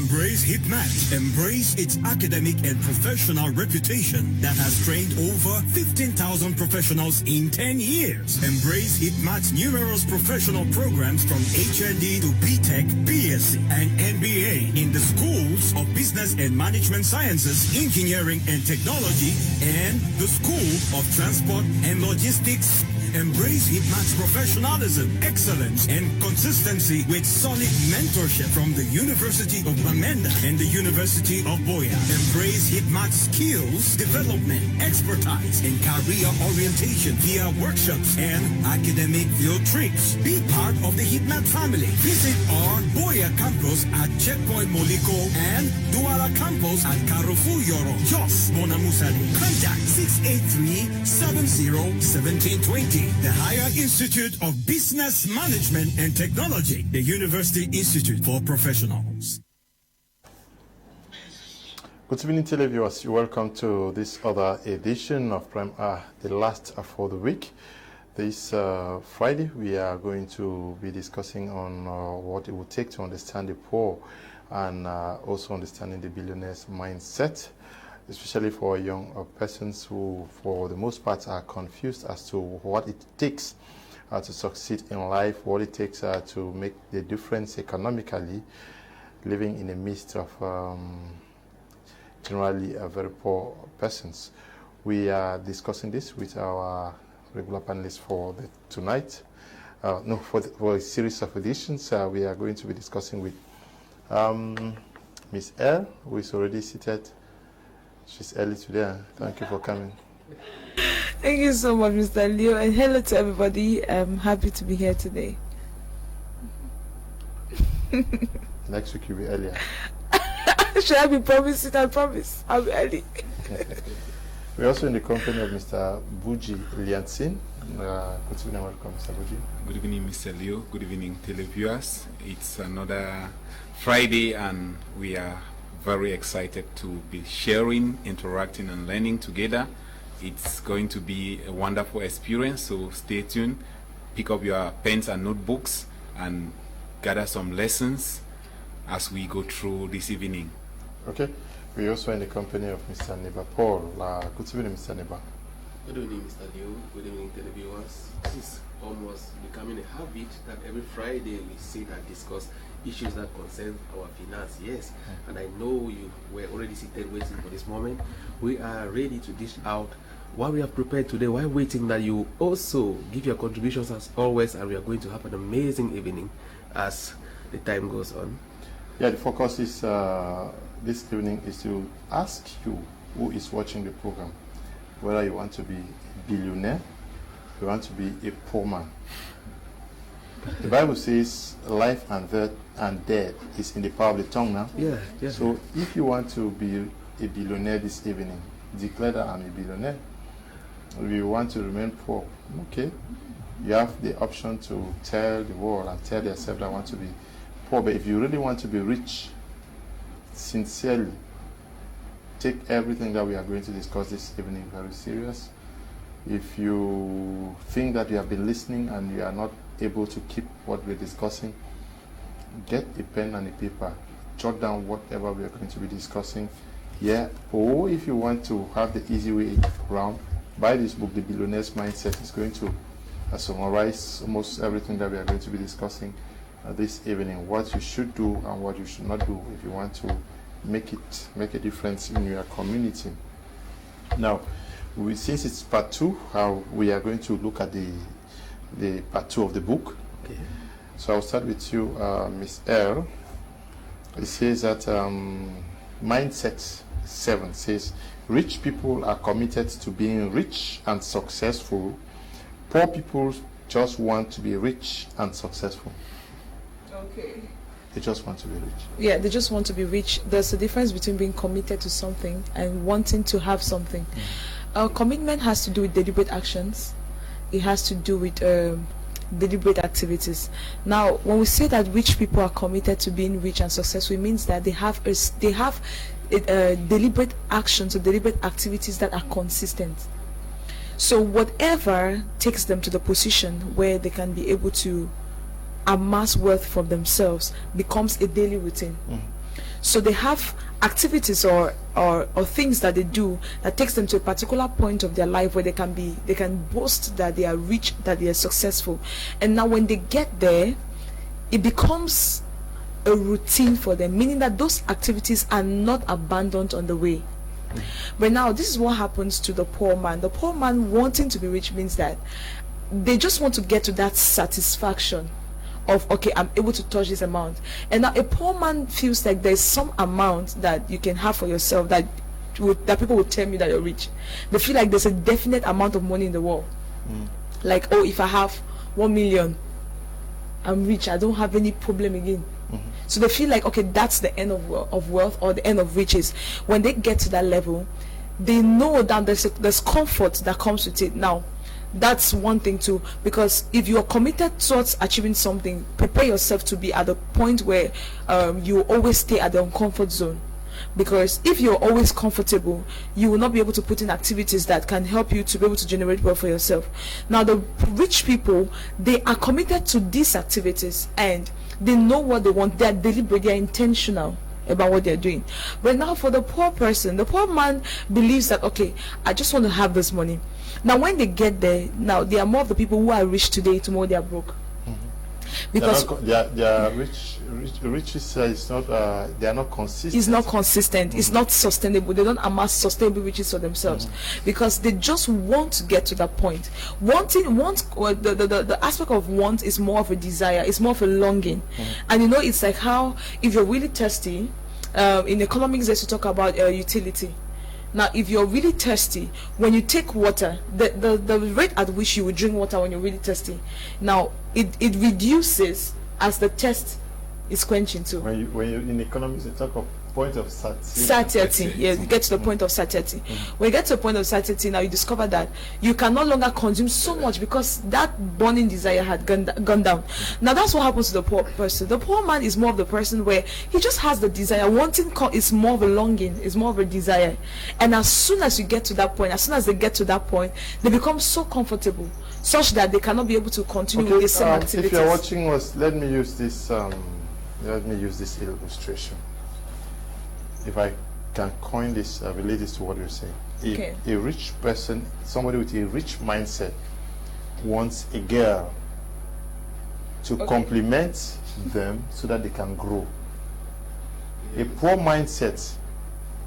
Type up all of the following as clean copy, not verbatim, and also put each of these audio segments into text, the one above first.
Embrace HitMath. Embrace its academic and professional reputation that has trained over 15,000 professionals in 10 years. Embrace HitMath's numerous professional programs from HND to BTech, BSc, and MBA in the schools of Business and Management Sciences, Engineering and Technology, and the School of Transport and Logistics. Embrace HitMath's professionalism, excellence, and consistency with solid mentorship from the University of Bamenda and the University of Boya. Embrace HitMath's skills, development, expertise, and career orientation via workshops and academic field trips. Be part of the HitMath family. Visit our Boya campus at Checkpoint Moliko and Douala campus at Carrefour Yoro, Jos, Bonamusali. Contact 683-70-1720. The Higher Institute of Business Management and Technology, the University Institute for Professionals. Good evening, televiewers. Welcome to this other edition of Prime R, the last for the week. This Friday, we are going to be discussing on what it would take to understand the poor and also understanding the billionaire's mindset, especially for young persons who, for the most part, are confused as to what it takes to succeed in life, what it takes to make the difference economically, living in the midst of generally very poor persons. We are discussing this with our regular panelists for tonight. For a series of editions, we are going to be discussing with Miss L, who is already seated. She's early today. Thank you for coming. Thank you so much, Mr. Leo, and hello to everybody. I'm happy to be here today. Next week you'll be earlier. Should I be promising? I promise. I'll be early. We're also in the company of Mr. BUJI LEANCINE. Good evening, welcome, Mr. BUJI. Good evening, Mr. Leo. Good evening, televiewers. It's another Friday, and we are very excited to be sharing, interacting, and learning together. It's going to be a wonderful experience, so stay tuned. Pick up your pens and notebooks and gather some lessons as we go through this evening. Okay. We're also in the company of Mr. NEBA Paul. Good evening, Mr. NEBA. Good evening, Mr. Leo. Good evening, televiewers. This is almost becoming a habit that every Friday we sit and discuss issues that concern our finance. Yes, and I know you were already seated waiting for this moment. We are ready to dish out what we have prepared today while waiting that you also give your contributions as always, and we are going to have an amazing evening as the time goes on. Yeah, the focus is this evening is to ask you who is watching the program whether you want to be a billionaire, you want to be a poor man. The Bible says life and death is in the power of the tongue now. Yeah. So if you want to be a billionaire this evening, declare that I'm a billionaire. If you want to remain poor, okay. You have the option to tell the world and tell yourself that I want to be poor. But if you really want to be rich, sincerely, take everything that we are going to discuss this evening very serious. If you think that you have been listening and you are not able to keep what we're discussing, get a pen and a paper, jot down whatever we are going to be discussing here. Or if you want to have the easy way around, buy this book, The Billionaire's Mindset. It's going to summarize almost everything that we are going to be discussing this evening, what you should do and what you should not do if you want to make a difference in your community. Now, since it's part 2, we are going to look at the part 2 of the book. Okay. So I'll start with you, Miss L. It says that Mindset 7 says, rich people are committed to being rich and successful. Poor people just want to be rich and successful. Okay. They just want to be rich. Yeah, they just want to be rich. There's a difference between being committed to something and wanting to have something. Commitment has to do with deliberate actions. It has to do with deliberate activities. Now, when we say that rich people are committed to being rich and successful, it means that they have deliberate actions or deliberate activities that are consistent. So whatever takes them to the position where they can be able to amass wealth for themselves becomes a daily routine. So they have activities or things that they do that takes them to a particular point of their life where they can boast that they are rich, that they are successful. And now when they get there, it becomes a routine for them, meaning that those activities are not abandoned on the way. But now this is what happens to the poor man. The poor man wanting to be rich means that they just want to get to that satisfaction of, okay, I'm able to touch this amount. And now a poor man feels like there's some amount that you can have for yourself that people will tell me that you're rich. They feel like there's a definite amount of money in the world. Like, oh, if I have 1 million, I'm rich, I don't have any problem again. So they feel like, okay, that's the end of wealth or the end of riches. When they get to that level, they know that there's comfort that comes with it. Now, that's one thing too, because if you are committed towards achieving something, prepare yourself to be at the point where you always stay at the uncomfort zone. Because if you're always comfortable, you will not be able to put in activities that can help you to be able to generate wealth for yourself. Now, the rich people, they are committed to these activities and they know what they want. They are deliberate, they are intentional about what they're doing. But now for the poor person, the poor man believes that, okay, I just want to have this money. Now when they get there, now they are more of the people who are rich today, tomorrow they are broke. Because they are rich is not they are not consistent. It's not consistent. It's not sustainable. They don't amass sustainable riches for themselves because they just want to get to that point. The aspect of want is more of a desire. It's more of a longing. And you know, it's like how if you're really thirsty, in economics they talk about utility. Now, if you're really thirsty, when you take water, the rate at which you would drink water when you're really thirsty, now it reduces as the thirst is quenching too. When you in economics, they talk of point of satiety. Satiety, yes, you get to the point of satiety. When you get to the point of satiety, now you discover that you can no longer consume so much because that burning desire had gone down. Now that's what happens to the poor person. The poor man is more of the person where he just has the desire. Wanting is more of a longing, is more of a desire. And as soon as you get to that point, as soon as they get to that point, they become so comfortable, such that they cannot be able to continue with the same activities. If you're watching us, let me use this illustration. If I can coin this, relate this to what you're saying. Okay. A rich person, somebody with a rich mindset, wants a girl to complement them so that they can grow. A poor mindset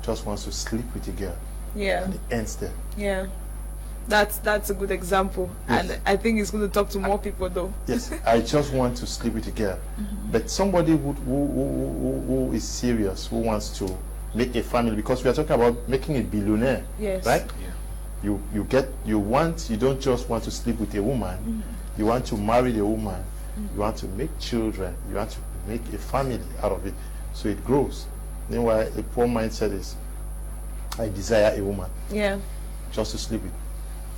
just wants to sleep with a girl. Yeah. And it ends there. Yeah. That's a good example. Yes. And I think it's going to talk to more people though. Yes, I just want to sleep with a girl. But somebody who is serious, who wants to make a family, because we are talking about making a billionaire. Yes. Right? Yeah. You don't just want to sleep with a woman, you want to marry the woman, you want to make children, you want to make a family out of it so it grows. Meanwhile, a poor mindset is, I desire a woman. Yeah. Just to sleep with.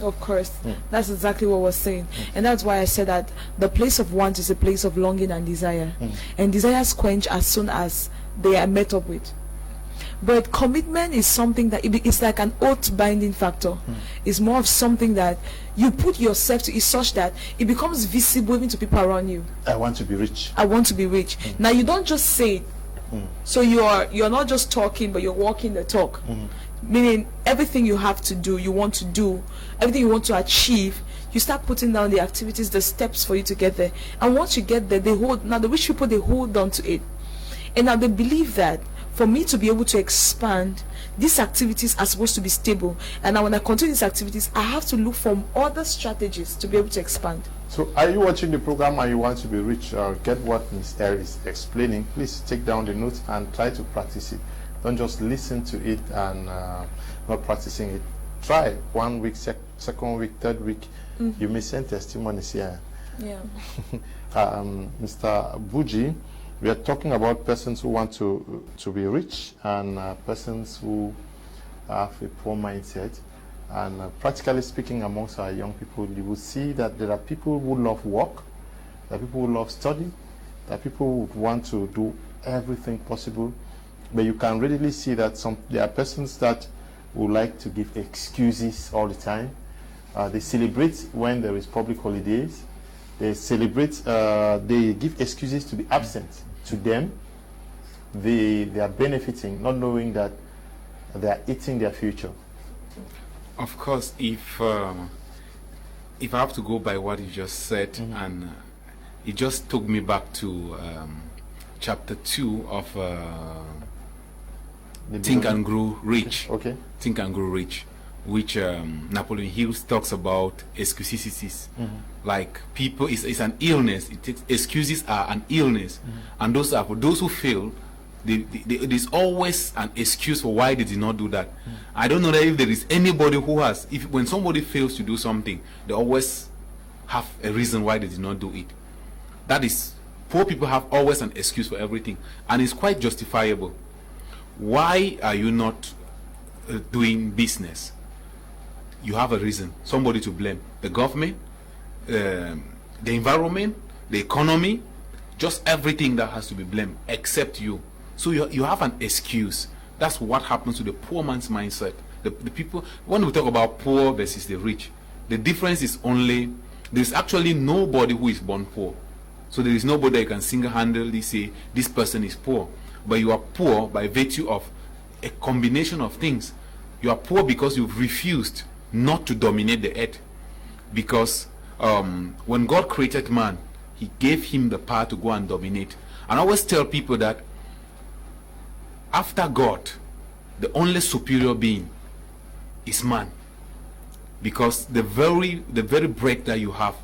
Of course, that's exactly what we're saying, and that's why I said that the place of want is a place of longing and desire, and desires quench as soon as they are met up with. But commitment is something that it's like an oath binding factor. It's more of something that you put yourself to, is such that it becomes visible even to people around you. I want to be rich. I want to be rich. Now you don't just say it. So you're not just talking, but you're walking the talk. Meaning everything you have to do, you want to do, everything you want to achieve, you start putting down the activities, the steps for you to get there. And once you get there, the rich people, they hold on to it. And now they believe that for me to be able to expand, these activities are supposed to be stable. And now when I continue these activities, I have to look for other strategies to be able to expand. So are you watching the program and you want to be rich or get what Ms. Air is explaining? Please take down the notes and try to practice it. Don't just listen to it and not practicing it. Try 1 week, second week, third week. You may send testimonies here. Yeah. Mr. BUJI, we are talking about persons who want to be rich and persons who have a poor mindset. And practically speaking, amongst our young people, you will see that there are people who love work, there are people who love study, there are people who want to do everything possible. But you can readily see that there are persons that would like to give excuses all the time. They celebrate when there is public holidays. They celebrate, they give excuses to be absent to them. they are benefiting, not knowing that they are eating their future. Of course, if I have to go by what you just said, and it just took me back to chapter 2 of Think and Grow Rich. Okay. Think and Grow Rich, which Napoleon Hill talks about excusicities. Like people, it's an illness. Excuses are an illness, and those are for those who fail. There's always an excuse for why they did not do that. I don't know that if there is anybody who has, when somebody fails to do something, they always have a reason why they did not do it. That is, poor people have always an excuse for everything, and it's quite justifiable. Why are you not doing business? You have a reason, somebody to blame. The government, the environment, the economy, just everything that has to be blamed except you. So you have an excuse. That's what happens to the poor man's mindset. The people, when we talk about poor versus the rich, the difference is only, there's actually nobody who is born poor. So there is nobody that can single-handedly say this person is poor. But you are poor by virtue of a combination of things. You are poor because you've refused not to dominate the earth. Because when God created man, he gave him the power to go and dominate. And I always tell people that after God, the only superior being is man. Because the very breath that you have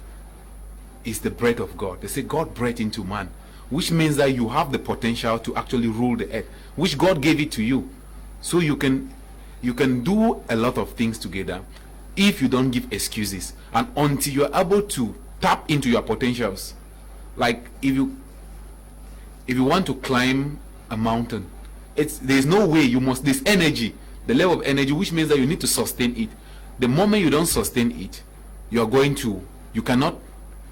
is the breath of God. They say God breathed into man, which means that you have the potential to actually rule the earth, which God gave it to you. So you can do a lot of things together if you don't give excuses, and until you are able to tap into your potentials. Like if you want to climb a mountain, there's no way, this energy, the level of energy, which means that you need to sustain it. The moment you don't sustain it, you cannot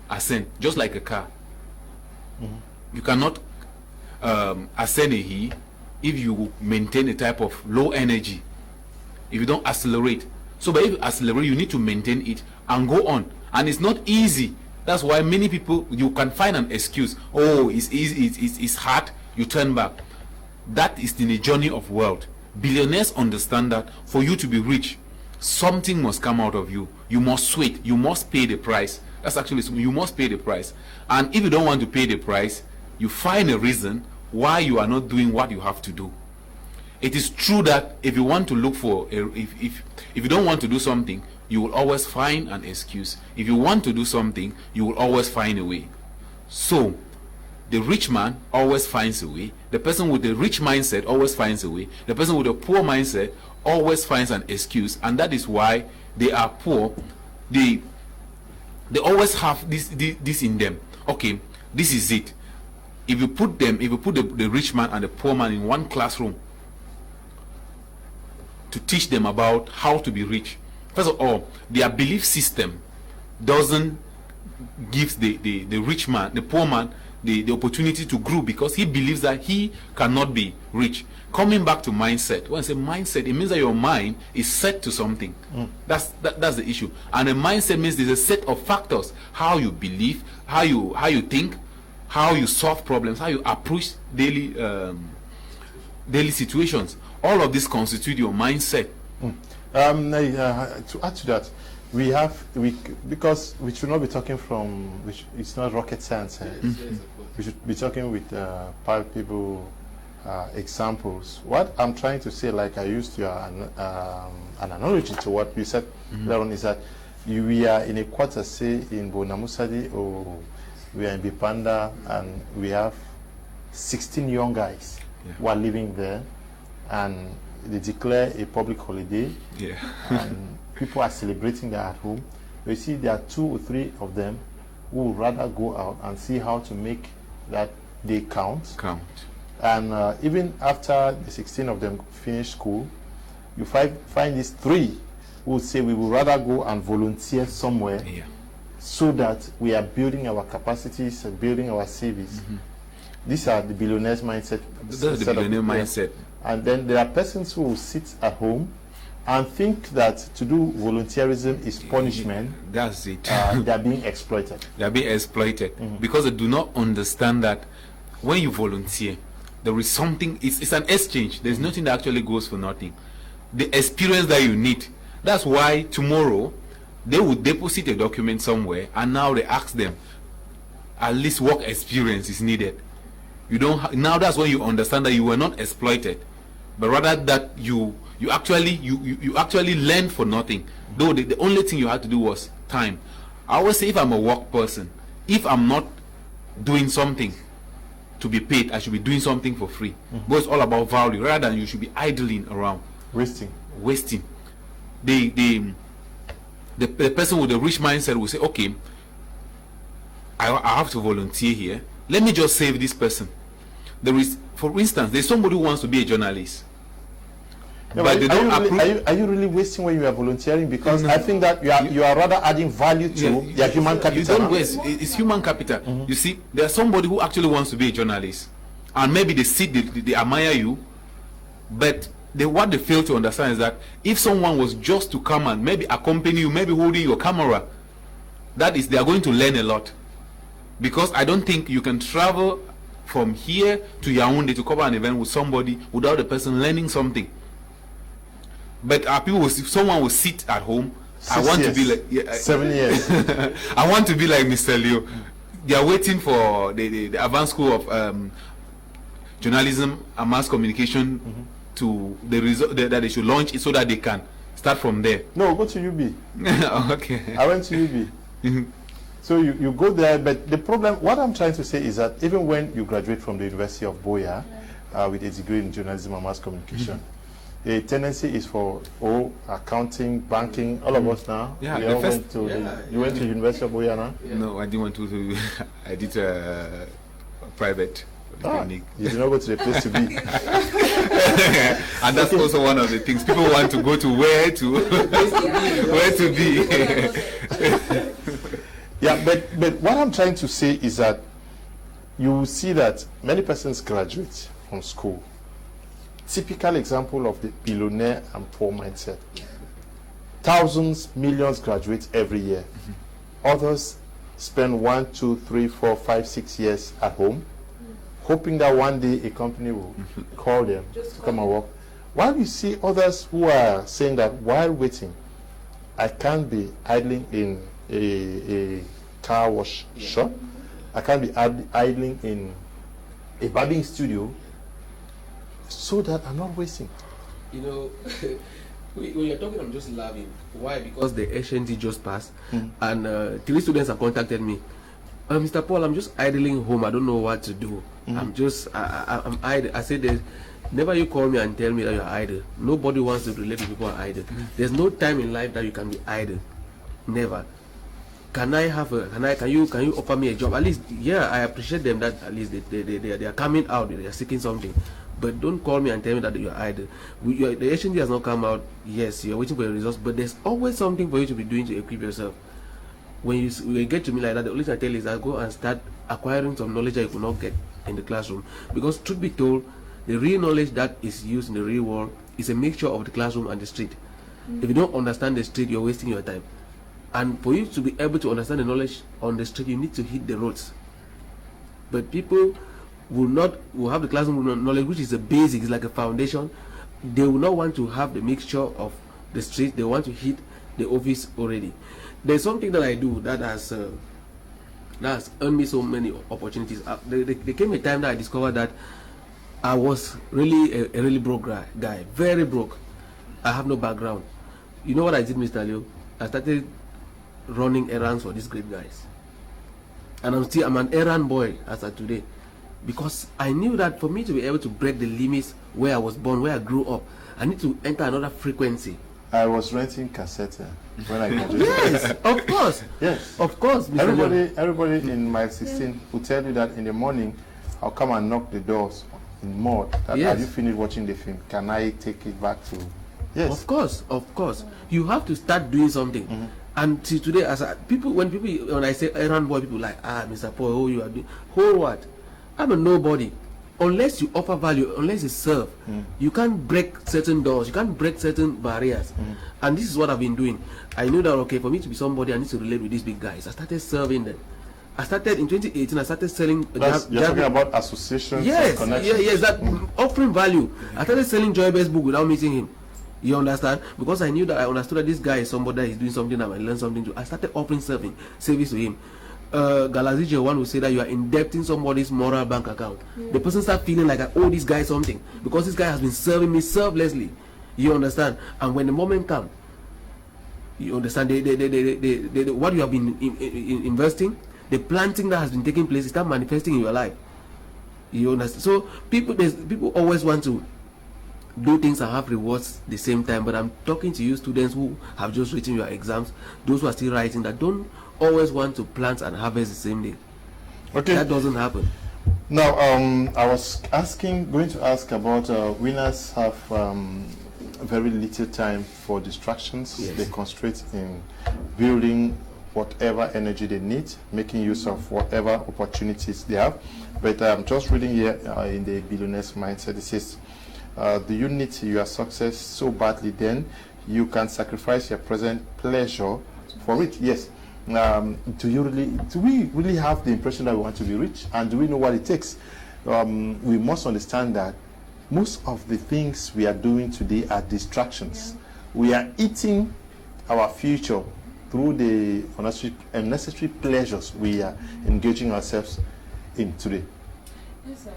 ascend, just like a car. You cannot ascend a hill if you maintain a type of low energy, if you don't accelerate. So but if you accelerate, you need to maintain it and go on, and it's not easy. That's why many people, you can find an excuse. Oh, it's easy, it's hard, you turn back. That is in the journey of wealth. Billionaires understand that for you to be rich, something must come out of you. You must sweat, you must pay the price. That's actually, you must pay the price. And if you don't want to pay the price, you find a reason why you are not doing what you have to do. It is true that if you want to look for if you don't want to do something, you will always find an excuse. If you want to do something, you will always find a way. So the rich man always finds a way. The person with the rich mindset always finds a way. The person with a poor mindset always finds an excuse, and that is why they are poor. They always have this in them. Okay, this is it. If you put the rich man and the poor man in one classroom to teach them about how to be rich, first of all, their belief system doesn't give the rich man, the poor man, the opportunity to grow, because he believes that he cannot be rich. Coming back to mindset, when I say mindset, it means that your mind is set to something. That's the issue. And a mindset means there's a set of factors: how you believe, how you think, how you solve problems, how you approach daily situations. All of this constitute your mindset. To add to that, because we should not be talking from, it's not rocket science. We should be talking with people examples. What I'm trying to say, like I used an analogy to what you said, Leon, is that we are in a quarter, say in Bonamusadi, or we are in Bipanda, and we have 16 young guys who are living there, and they declare a public holiday, and people are celebrating that at home. You see, there are 2 or 3 of them who would rather go out and see how to make that day count. And even after the 16 of them finish school, you find these 3 who would say we would rather go and volunteer somewhere, so that we are building our capacities and building our savings. These are the billionaire's mindset. That's the billionaire mindset. And then there are persons who will sit at home and think that to do volunteerism is punishment. That's it. They are being exploited. They are being exploited because they do not understand that when you volunteer, there is something. It's an exchange. There's nothing that actually goes for nothing. The experience that you need. That's why tomorrow they would deposit a document somewhere, and now they ask them at least work experience is needed. You don't now. That's when you understand that you were not exploited, but rather that you actually learned for nothing. Though the only thing you had to do was time. I always say, if I'm a work person, if I'm not doing something to be paid, I should be doing something for free. But it's all about value, rather than you should be idling around, wasting. The person with the rich mindset will say, okay, I have to volunteer here. Let me just save this person. There is, for instance, there's somebody who wants to be a journalist. No, but are you really wasting when you are volunteering? Because I think that you are rather adding value to their human capital. You don't waste. It's human capital. You see, there's somebody who actually wants to be a journalist, and maybe they admire you, but what they fail to understand is that if someone was just to come and maybe accompany you, maybe holding your camera, they are going to learn a lot. Because I don't think you can travel from here to Yaoundé to cover an event with somebody without the person learning something. But someone will sit at home. 7 years. I want to be like Mr. Leo. They are waiting for the advanced school of journalism and mass communication to the result that they should launch it so that they can start from there. No, go to UB. Okay. I went to UB. So you go there, but the problem, what I'm trying to say is that even when you graduate from the University of Boya with a degree in journalism and mass communication, a tendency is for accounting, banking, all of us now. Yeah, you went to University of Boya now? Yeah. No, I didn't want to. I did a private polytechnic. You did not go to the place to be. And that's also one of the things people want to go to where to be. Yeah, but what I'm trying to say is that you will see that many persons graduate from school. Typical example of the billionaire and poor mindset. Thousands, millions graduate every year. Others spend 1, 2, 3, 4, 5, 6 years at home, hoping that one day a company will call them to come and work. While you see others who are saying that while waiting, I can't be idling in a car wash shop, I can't be idling in a barbing studio, so that I'm not wasting. You know, when you're talking, I'm just laughing. Why? Because the HND just passed, and 3 students have contacted me. Mr. Paul, I'm just idling home. I don't know what to do. I'm idle. I said, never you call me and tell me that you're idle. Nobody wants to relate to people are idle. There's no time in life that you can be idle. Never. Can you offer me a job? At least, yeah, I appreciate them that at least they are coming out, they are seeking something. But don't call me and tell me that you're idle. The HND has not come out. Yes, you're waiting for your results, but there's always something for you to be doing to equip yourself. When you get to me like that, the only thing I tell you is that go and start acquiring some knowledge that you could not get in the classroom. Because truth be told, the real knowledge that is used in the real world is a mixture of the classroom and the street. If you don't understand the street, you're wasting your time. And for you to be able to understand the knowledge on the street, you need to hit the roads. But people will have the classroom knowledge, which is a basic, it's like a foundation. They will not want to have the mixture of the street. They want to hit the office already. There's something that I do that has earned me so many opportunities. There came a time that I discovered that I was really a really broke guy, very broke. I have no background. You know what I did, Mr. Leo? I started running errands for these great guys, and I'm an errand boy as of today, because I knew that for me to be able to break the limits where I was born, where I grew up, I need to enter another frequency. I was renting cassette when I graduated. Yes, of course. Yes, of course. Mr. Everybody in my 16 will tell you that in the morning I'll come and knock the doors in mud. That have you finished watching the film? Can I take it back to? Yes. Of course. You have to start doing something. And till today, when I say errand boy, people like, Mr. Paul, you are doing what? I'm a nobody. Unless you offer value, unless you serve, you can't break certain doors, you can't break certain barriers. And this is what I've been doing. I knew that, okay, for me to be somebody, I need to relate with these big guys. I started serving them. I started in 2018. I started selling. You're talking about associations. Yes, and connections. yes, that offering value. I started selling Joy-Best book without meeting him. You understand? Because I knew that I understood that this guy is somebody that is doing something that I learn something to. I started offering service to him. Galazija one will say that you are indebting somebody's moral bank account. The person start feeling like I owe this guy something because this guy has been serving me selflessly. You understand? And when the moment comes, you understand what you have been investing, the planting that has been taking place, is start manifesting in your life. You understand? So people always want to do things and have rewards the same time. But I'm talking to you students who have just written your exams, those who are still writing, that don't always want to plant and harvest the same day. Okay, that doesn't happen. Now, I was going to ask about winners have very little time for distractions. Yes. They concentrate in building whatever energy they need, making use of whatever opportunities they have. But I'm just reading here in the billionaire's mindset. It says, do you need your success so badly then you can sacrifice your present pleasure for it? Yes. Do we really have the impression that we want to be rich, and do we know what it takes? We must understand that most of the things we are doing today are distractions. Yeah. We are eating our future through the unnecessary pleasures we are engaging ourselves in today. Yes, sir.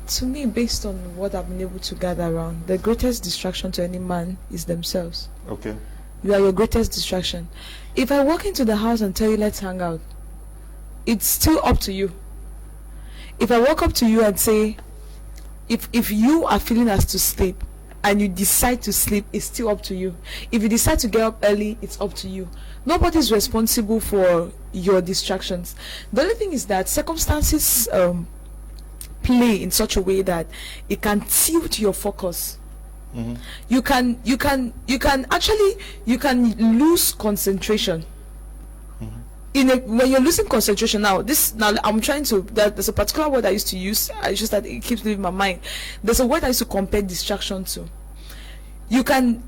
To me, based on what I've been able to gather around, the greatest distraction to any man is themselves. Okay. You are your greatest distraction. If I walk into the house and tell you let's hang out, it's still up to you. If I walk up to you and say, if you are feeling as to sleep and you decide to sleep, it's still up to you. If you decide to get up early, it's up to you. Nobody's responsible for your distractions. The only thing is that circumstances play in such a way that it can tilt your focus. Mm-hmm. You can lose concentration. Mm-hmm. When you're losing concentration, now I'm trying to, there's a particular word I used to use, it's just that it keeps leaving my mind. There's a word I used to compare distraction to. You can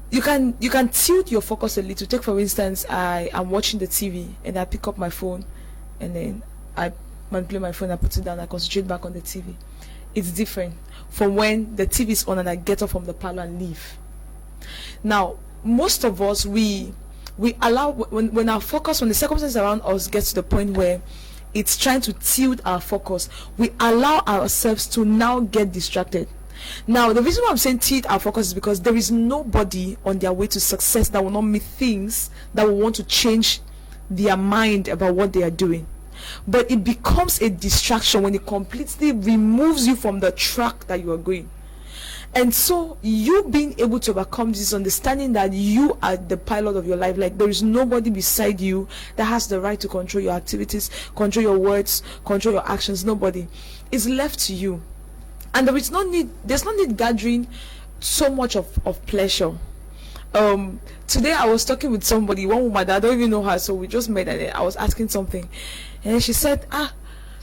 tilt your focus a little. Take for instance, I am watching the TV and I pick up my phone and then I manipulate my phone, I put it down, I concentrate back on the TV. It's different from when the TV is on and I get up from the parlor and leave. Now, most of us, we allow, when our focus, when the circumstances around us gets to the point where it's trying to tilt our focus, we allow ourselves to now get distracted. Now, the reason why I'm saying tilt our focus is because there is nobody on their way to success that will not meet things that will want to change their mind about what they are doing. But it becomes a distraction when it completely removes you from the track that you are going. And so you being able to overcome this, understanding that you are the pilot of your life, like there is nobody beside you that has the right to control your activities, control your words, control your actions. Nobody. It's left to you. And there's no need gathering so much of pleasure. Today I was talking with somebody, one woman that I don't even know her, so we just met and I was asking something. And then she said,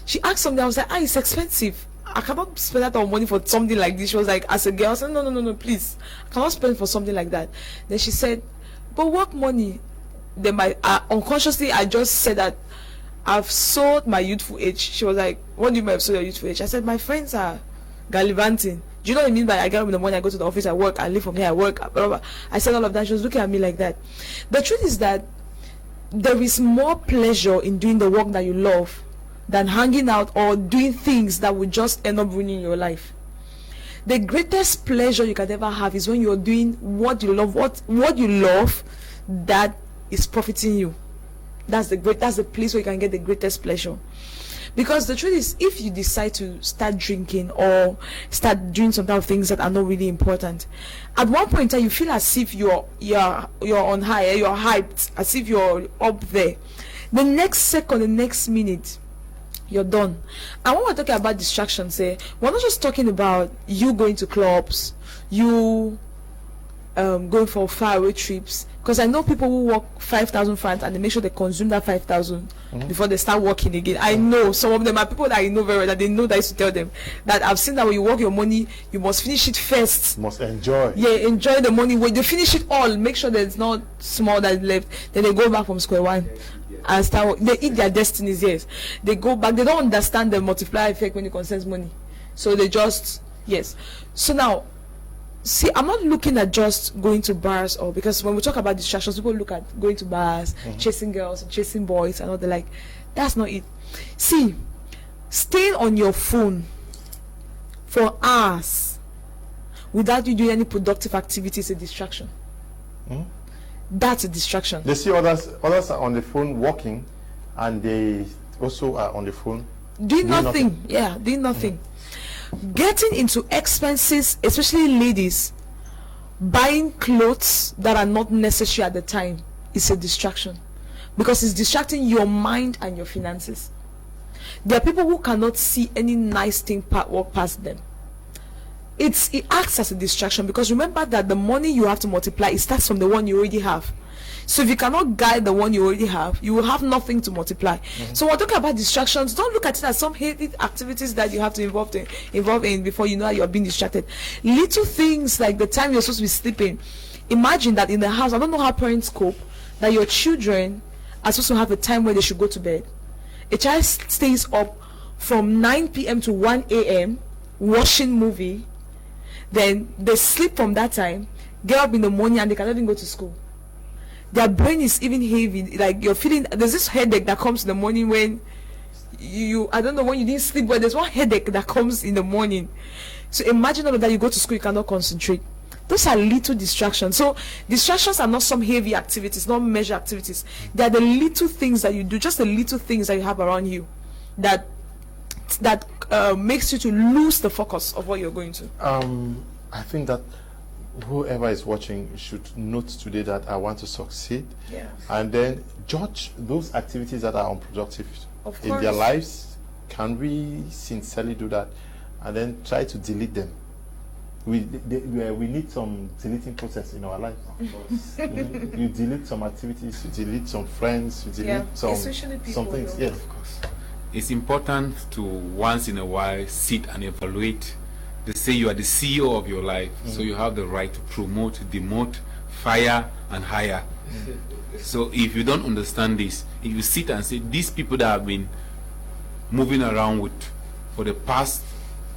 she asked something, I was like, it's expensive. I cannot spend that on money for something like this. She was like, as a girl, I said, no, please. I cannot spend for something like that. Then she said, but work money. Then unconsciously, I just said that I've sold my youthful age. She was like, what do you mean I've sold your youthful age? I said, my friends are gallivanting. Do you know what I mean by I get up in the morning, I go to the office, I work, I leave from here, I work, blah, blah, blah. I said all of that. She was looking at me like that. The truth is that there is more pleasure in doing the work that you love than hanging out or doing things that will just end up ruining your life. The greatest pleasure you can ever have is when you're doing what you love, what you love that is profiting you. That's the place where you can get the greatest pleasure. Because the truth is, if you decide to start drinking or start doing some type of things that are not really important, at one point in time you feel as if you're on high, you're hyped, as if you're up there. The next second, the next minute, you're done. And when we're talking about distractions, we're not just talking about you going to clubs, you going for faraway trips, because I know people who work 5,000 francs and they make sure they consume that 5,000 before they start working again. I know some of them are people that I know very well, that they know that I used to tell them that I've seen that when you work your money, you must finish it first. Must enjoy. Yeah, enjoy the money. When they finish it all, make sure there's not small that is left. Then they go back from square one. and start. They eat their destinies. Yes, they go back. They don't understand the multiplier effect when it concerns money, so they just yes. So now, see, I'm not looking at just going to bars, or because when we talk about distractions, people look at going to bars, chasing girls, chasing boys, and all the like. That's not it. See, staying on your phone for hours without you doing any productive activity is a distraction. That's a distraction. They see others are on the phone working, and they also are on the phone doing nothing. Yeah, doing nothing. Getting into expenses, especially ladies, buying clothes that are not necessary at the time is a distraction, because it's distracting your mind and your finances. There are people who cannot see any nice thing walk past them. It acts as a distraction, because remember that the money you have to multiply, it starts from the one you already have. So if you cannot guide the one you already have, you will have nothing to multiply. So we're talking about distractions. Don't look at it as some hated activities that you have to involve in before you know you're being distracted. Little things like the time you're supposed to be sleeping. Imagine that in the house, I don't know how parents cope, that your children are supposed to have a time where they should go to bed. A child stays up from 9 p.m. to 1 a.m. watching movie, then they sleep from that time, get up in the morning, and they cannot even go to school. Their brain is even heavy, like you're feeling, there's this headache that comes in the morning when I don't know, when you didn't sleep, but there's one headache that comes in the morning. So imagine all of that, you go to school, you cannot concentrate. Those are little distractions. So distractions are not some heavy activities, not measured activities. They are the little things that you do, just the little things that you have around you that makes you to lose the focus of what you're going to. I think that whoever is watching should note today that I want to succeed, and then judge those activities that are unproductive in their lives. Can we sincerely do that, and then try to delete them? We need some deleting process in our life. You delete some activities, you delete some friends, you delete some things. Yes, of course. It's important to once in a while sit and evaluate. They say you are the CEO of your life, so you have the right to promote, demote, fire, and hire. So if you don't understand this, if you sit and say, these people that have been moving around with for the past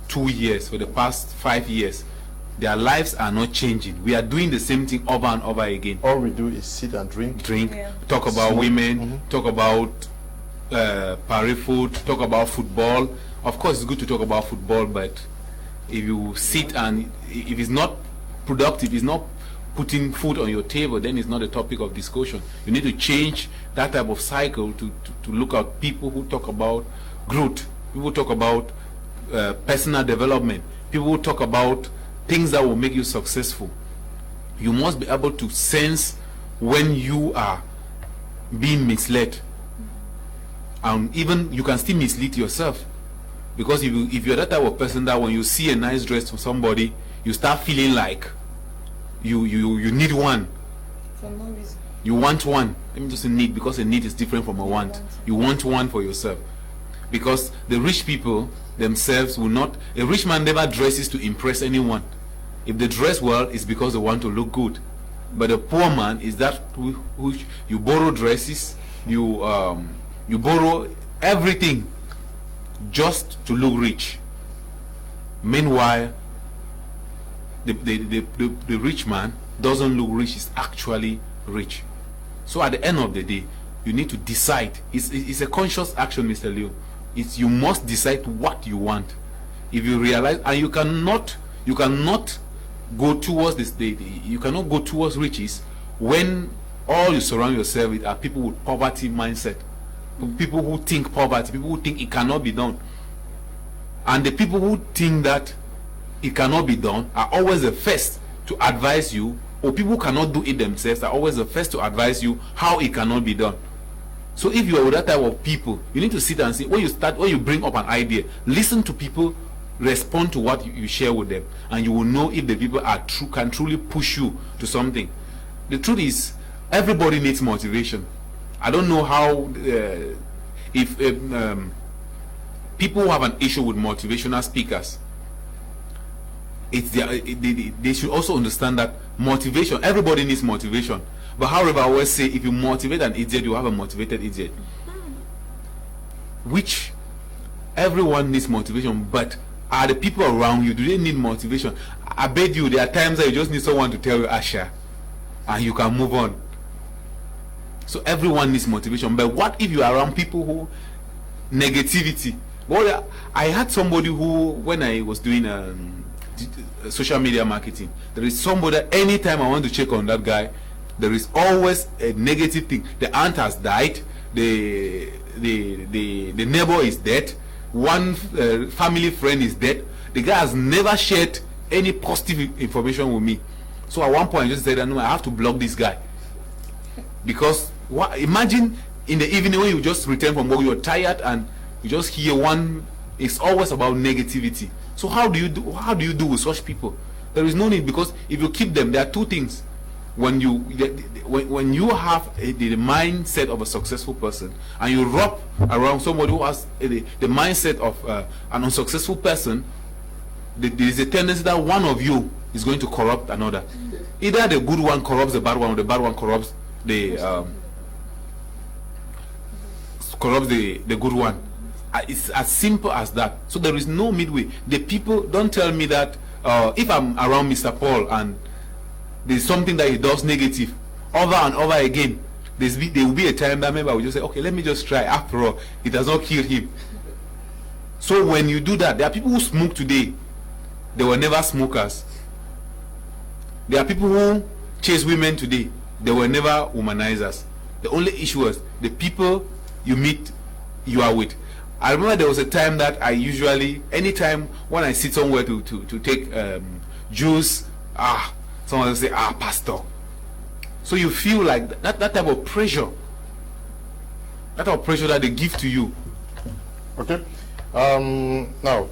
2 years, for the past 5 years, their lives are not changing. We are doing the same thing over and over again. All we do is sit and drink, talk about women, talk about pari-food, talk about football. Of course, it's good to talk about football, but if you sit and if it's not productive, it's not putting food on your table, then it's not a topic of discussion. You need to change that type of cycle to look at people who talk about growth, people who talk about personal development, people who talk about things that will make you successful. You must be able to sense when you are being misled, and even you can still mislead yourself, because if you're that type of person that when you see a nice dress from somebody, you start feeling like you need one for no reason. You want one. Let me just say need, because a need is different from a want. You want one for yourself, because the rich people themselves will not. A rich man never dresses to impress anyone. If they dress well, it's because they want to look good. But a poor man is that who you borrow dresses, you borrow everything just to look rich. Meanwhile, the rich man doesn't look rich, is actually rich. So at the end of the day, you need to decide. It's a conscious action, Mr. Leo. You must decide what you want. If you realize, and you cannot go towards this, you cannot go towards riches when all you surround yourself with are people with poverty mindset, people who think poverty, people who think it cannot be done. And the people who think that it cannot be done are always the first to advise you, or people who cannot do it themselves are always the first to advise you how it cannot be done. So if you are with that type of people, you need to sit and see, when you bring up an idea, listen to people, respond to what you share with them, and you will know if the people can truly push you to something. The truth is, everybody needs motivation. I don't know how if people who have an issue with motivational speakers, they should also understand that motivation, everybody needs motivation, But however, I always say, if you motivate an idiot, you have a motivated idiot. Which everyone needs motivation, but are the people around you, do they need motivation? I bet you there are times that you just need someone to tell you, Asha, and you can move on. So everyone needs motivation. But what if you are around people who negativity? Well, I had somebody who, when I was doing social media marketing, there is somebody that anytime I want to check on that guy, there is always a negative thing. The aunt has died, the neighbor is dead, one family friend is dead. The guy has never shared any positive information with me. So at one point I just said, no, I have to block this guy. Because imagine in the evening when you just return from work, you're tired and you just hear one. It's always about negativity. So how do you do with such people? There is no need, because if you keep them, there are two things. When you have the mindset of a successful person and you rub around somebody who has the mindset of an unsuccessful person, there is a tendency that one of you is going to corrupt another. Either the good one corrupts the bad one, or the bad one corrupts the good one. It's as simple as that. So there is no midway. The people don't tell me that if I'm around Mr. Paul and there's something that he does negative over and over again, there will be a time that maybe I will just say, okay, let me just try. After all, it does not kill him. So when you do that, there are people who smoke today, they were never smokers. There are people who chase women today, they were never womanizers. The only issue was the people you meet, you are with. I remember there was a time that I usually, anytime when I sit somewhere to take juice, someone will say, pastor. So you feel like that type of pressure, that they give to you. Okay. Now,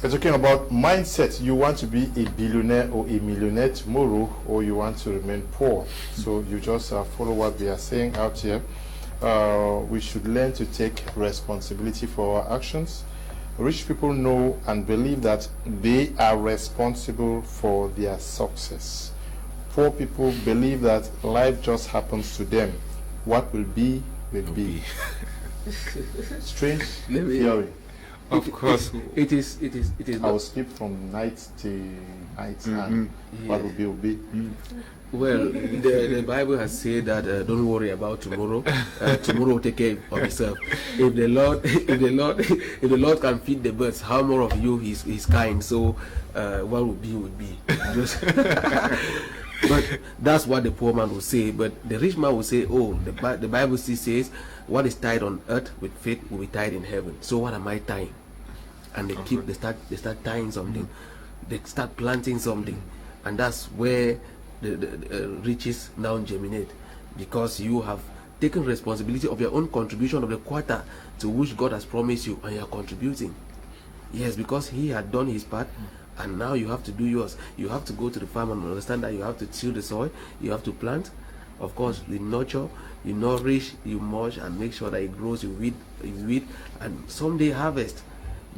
we're talking about mindset. You want to be a billionaire or a millionaire tomorrow, or you want to remain poor. So you just follow what we are saying out here. We should learn to take responsibility for our actions. Rich people know and believe that they are responsible for their success. Poor people believe that life just happens to them. What will be, will be. Strange theory. Of course. It is. I will skip from night to night, and what will be. Well, the Bible has said that don't worry about tomorrow. Tomorrow will take care of itself. If the Lord can feed the birds, how more of you His kind? So, what would be. Just but that's what the poor man will say. But the rich man will say, "Oh, the Bible still says, what is tied on earth with faith will be tied in heaven. So what am I tying?" And they start tying something. They start planting something, and that's where the riches now germinate, because you have taken responsibility of your own contribution of the quarter to which God has promised you, and you are contributing. Yes, because He had done His part, and now you have to do yours. You have to go to the farm and understand that you have to till the soil, you have to plant. Of course, you nurture, you nourish, you mulch, and make sure that it grows. You weed, and someday harvest.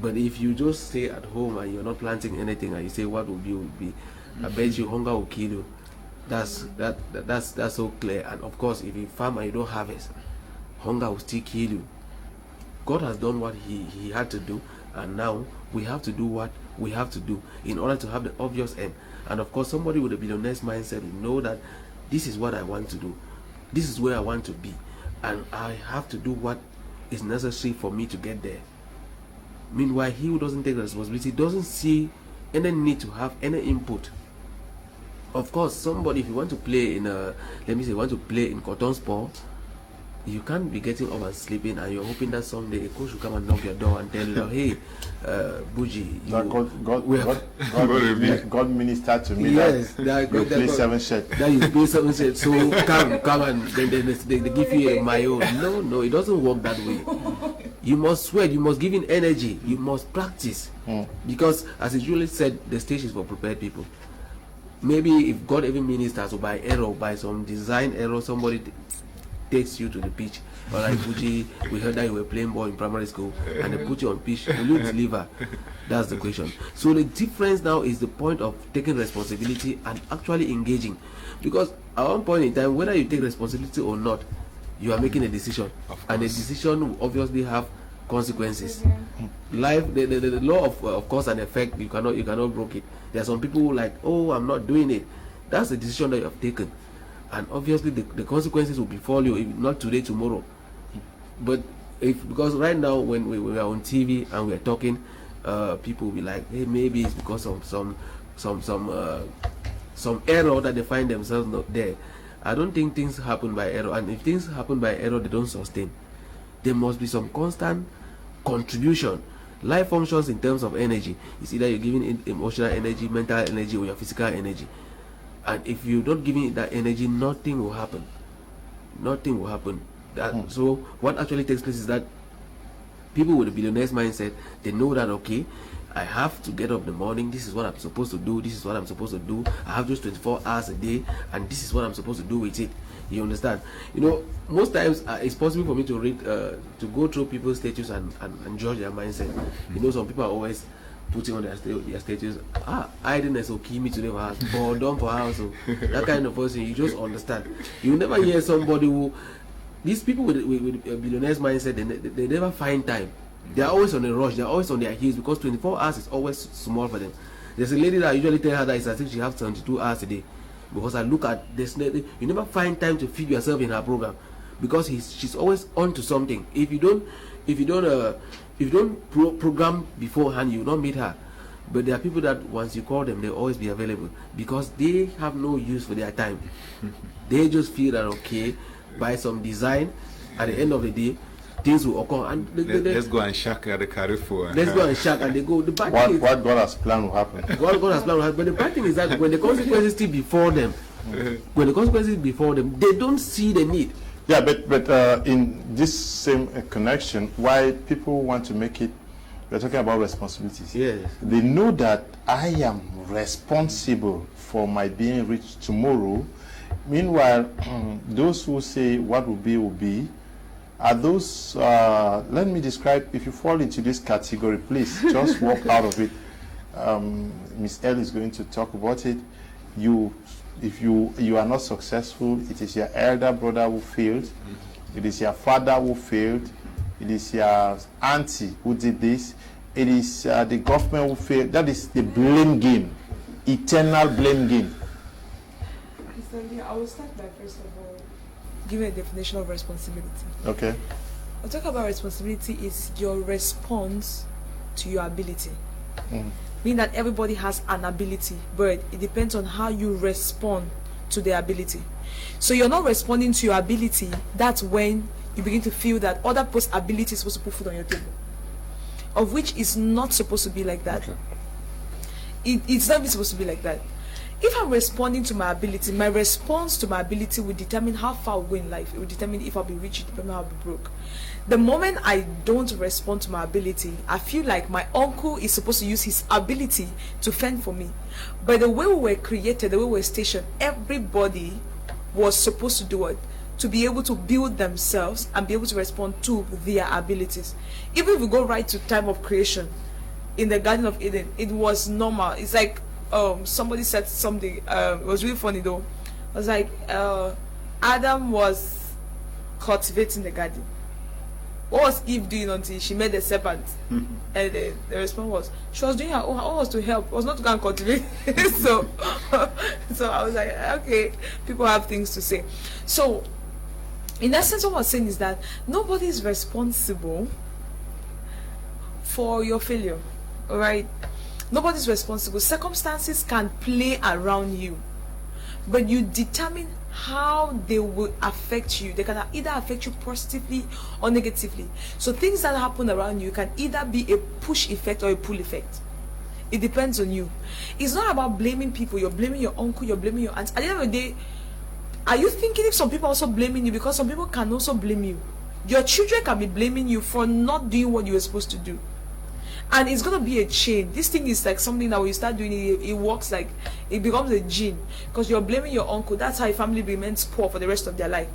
But if you just stay at home and you're not planting anything, and you say what will be, I bet you hunger will kill you. That's so clear. And of course, if you farm and you don't harvest, hunger will still kill you. God has done what he had to do, and now we have to do what we have to do in order to have the obvious end. And of course, somebody with a billionaire's mindset will know that this is what I want to do, this is where I want to be, and I have to do what is necessary for me to get there. Meanwhile, he who doesn't take responsibility doesn't see any need to have any input. Of course, somebody, if you want to play in cotton sport, you can't be getting up and sleeping and you're hoping that someday a coach will come and knock your door and tell you, hey, BUJI, God ministered to me. Yes, that you play 7 shirts. That you play 7 shirts. So come and then they give you a mayo. No, it doesn't work that way. You must sweat, you must give in energy, you must practice. Because as it usually said, the stage is for prepared people. Maybe if God even ministers, or by error, by some design error, somebody takes you to the pitch. All right, BUJI, we heard that you were playing ball in primary school, and they put you on pitch. Will you deliver? That's the question. So the difference now is the point of taking responsibility and actually engaging. Because at one point in time, whether you take responsibility or not, you are making a decision, and the decision will obviously have consequences. Life, the law of cause and effect, you cannot break it. There are some people who like, oh, I'm not doing it. That's the decision that you have taken, and obviously the consequences will befall you, if not today, tomorrow. But because right now when we are on TV and we are talking, people will be like, hey, maybe it's because of some error that they find themselves not there. I don't think things happen by error, and if things happen by error, they don't sustain. There must be some constant contribution. Life functions in terms of energy. It's either you're giving emotional energy, mental energy, or your physical energy. And if you're not giving it that energy, nothing will happen. Nothing will happen. So what actually takes place is that people with a billionaire's mindset, they know that, okay, I have to get up in the morning, this is what I'm supposed to do, this is what I'm supposed to do, I have just 24 hours a day, and this is what I'm supposed to do with it. You understand? You know, most times it's possible for me to read, to go through people's status and judge their mindset. You know, some people are always putting on their status, idleness will kill me today for house, boredom for house, so that kind of person. You just understand. You never hear somebody who, these people with a billionaire's mindset, they never find time. They are always on a rush, they are always on their heels, because 24 hours is always small for them. There's a lady that I usually tell her that it's as if she has 72 hours a day, because I look at this, you never find time to feed yourself in her program, because she's always on to something. If you don't program beforehand, you will not meet her. But there are people that once you call them, they'll always be available, because they have no use for their time. They just feel that, okay, by some design, at the end of the day, things will occur, and let's go and shack at the Carrefour. Let's go and shack, and they go. The bad thing what God has planned will happen. God has planned will happen. But the bad thing is that when the consequences still before them, they don't see the need. Yeah, but in this same connection, why people want to make it, we're talking about responsibilities. Yes. They know that I am responsible for my being rich tomorrow. Meanwhile, those who say what will be, are those, let me describe, if you fall into this category, please just walk out of it. Miss L is going to talk about it. If you are not successful, it is your elder brother who failed, it is your father who failed, it is your auntie who did this, it is the government who failed. That is the blame game, eternal blame game. I will start by first of all giving a definition of responsibility. Okay. I'll talk about responsibility is your response to your ability. Meaning that everybody has an ability, but it depends on how you respond to the ability. So you're not responding to your ability, that's when you begin to feel that other people's ability is supposed to put food on your table, of which is not supposed to be like that. Okay. It's not even supposed to be like that. If I'm responding to my ability, my response to my ability will determine how far I'll go in life. It will determine if I'll be rich, it will determine how I'll be broke. The moment I don't respond to my ability, I feel like my uncle is supposed to use his ability to fend for me. But the way we were created, the way we were stationed, everybody was supposed to do it, to be able to build themselves and be able to respond to their abilities. Even if we go right to time of creation, in the Garden of Eden, it was normal. It's like somebody said something, it was really funny though. It was like Adam was cultivating the garden. What was Eve doing until she met the serpent? And the response was, she was doing her own, was to help, it was not to go and cultivate. so I was like, okay, people have things to say. So in essence, what I was saying is that nobody is responsible for your failure. All right, nobody's responsible. Circumstances can play around you, but you determine how they will affect you. They can either affect you positively or negatively. So things that happen around you can either be a push effect or a pull effect. It depends on you. It's not about blaming people. You're blaming your uncle, you're blaming your aunt. At the end of the day, are you thinking if some people are also blaming you? Because some people can also blame you. Your children can be blaming you for not doing what you were supposed to do. And it's going to be a chain. This thing is like something that when you start doing it, it works like, it becomes a gene. Because you're blaming your uncle. That's how a family remains poor for the rest of their life.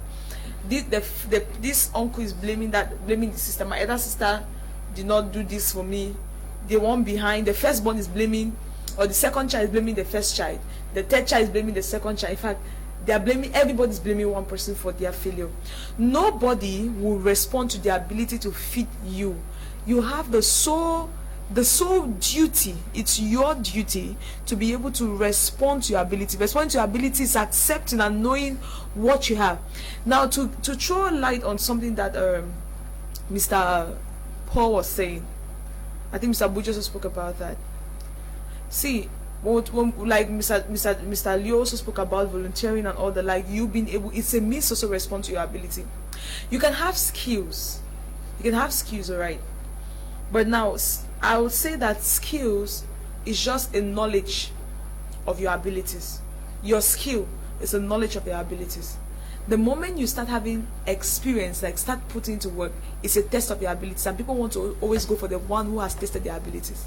This uncle is blaming the sister. My elder sister did not do this for me. The one behind, the firstborn is blaming, or the second child is blaming the first child. The third child is blaming the second child. In fact, they are blaming, everybody's blaming one person for their failure. Nobody will respond to the ability to feed you. You have the sole duty, it's your duty to be able to respond to your ability. Respond to your ability is accepting and knowing what you have. Now, to throw light on something that Mr. Paul was saying, I think Mr. BUJI also spoke about that. See, like Mr. Leo also spoke about volunteering and all the like, you being able, it's a means to also respond to your ability. You can have skills. You can have skills, alright. But now, I would say that skills is just a knowledge of your abilities. Your skill is a knowledge of your abilities. The moment you start having experience, like start putting into work, it's a test of your abilities. And people want to always go for the one who has tested their abilities.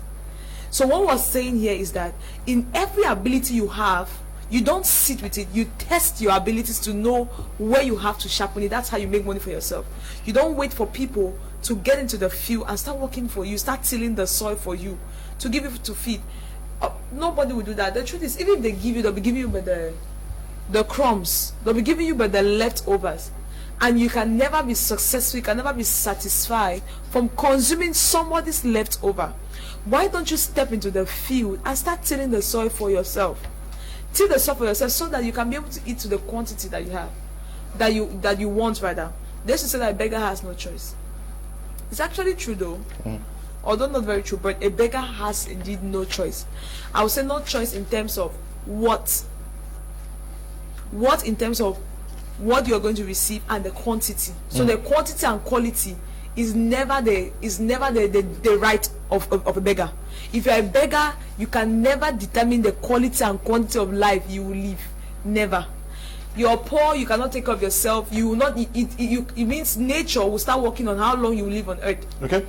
So what we're saying here is that in every ability you have, you don't sit with it, you test your abilities to know where you have to sharpen it. That's how you make money for yourself. You don't wait for people to get into the field and start working for you, start tilling the soil for you, to give you to feed. Nobody will do that. The truth is, even if they give you, they'll be giving you by the crumbs. They'll be giving you by the leftovers. And you can never be successful, you can never be satisfied from consuming somebody's leftover. Why don't you step into the field and start tilling the soil for yourself? Till the soil for yourself so that you can be able to eat to the quantity that you have, that you want rather. They should say that a beggar has no choice. It's actually true though, although not very true, but a beggar has indeed no choice. I would say no choice in terms of what in terms of what you're going to receive and the quantity. So the quantity and quality is never the right of a beggar. If you're a beggar, you can never determine the quality and quantity of life you will live. Never. You're poor, you cannot take care of yourself, you will not it means nature will start working on how long you will live on earth. Okay.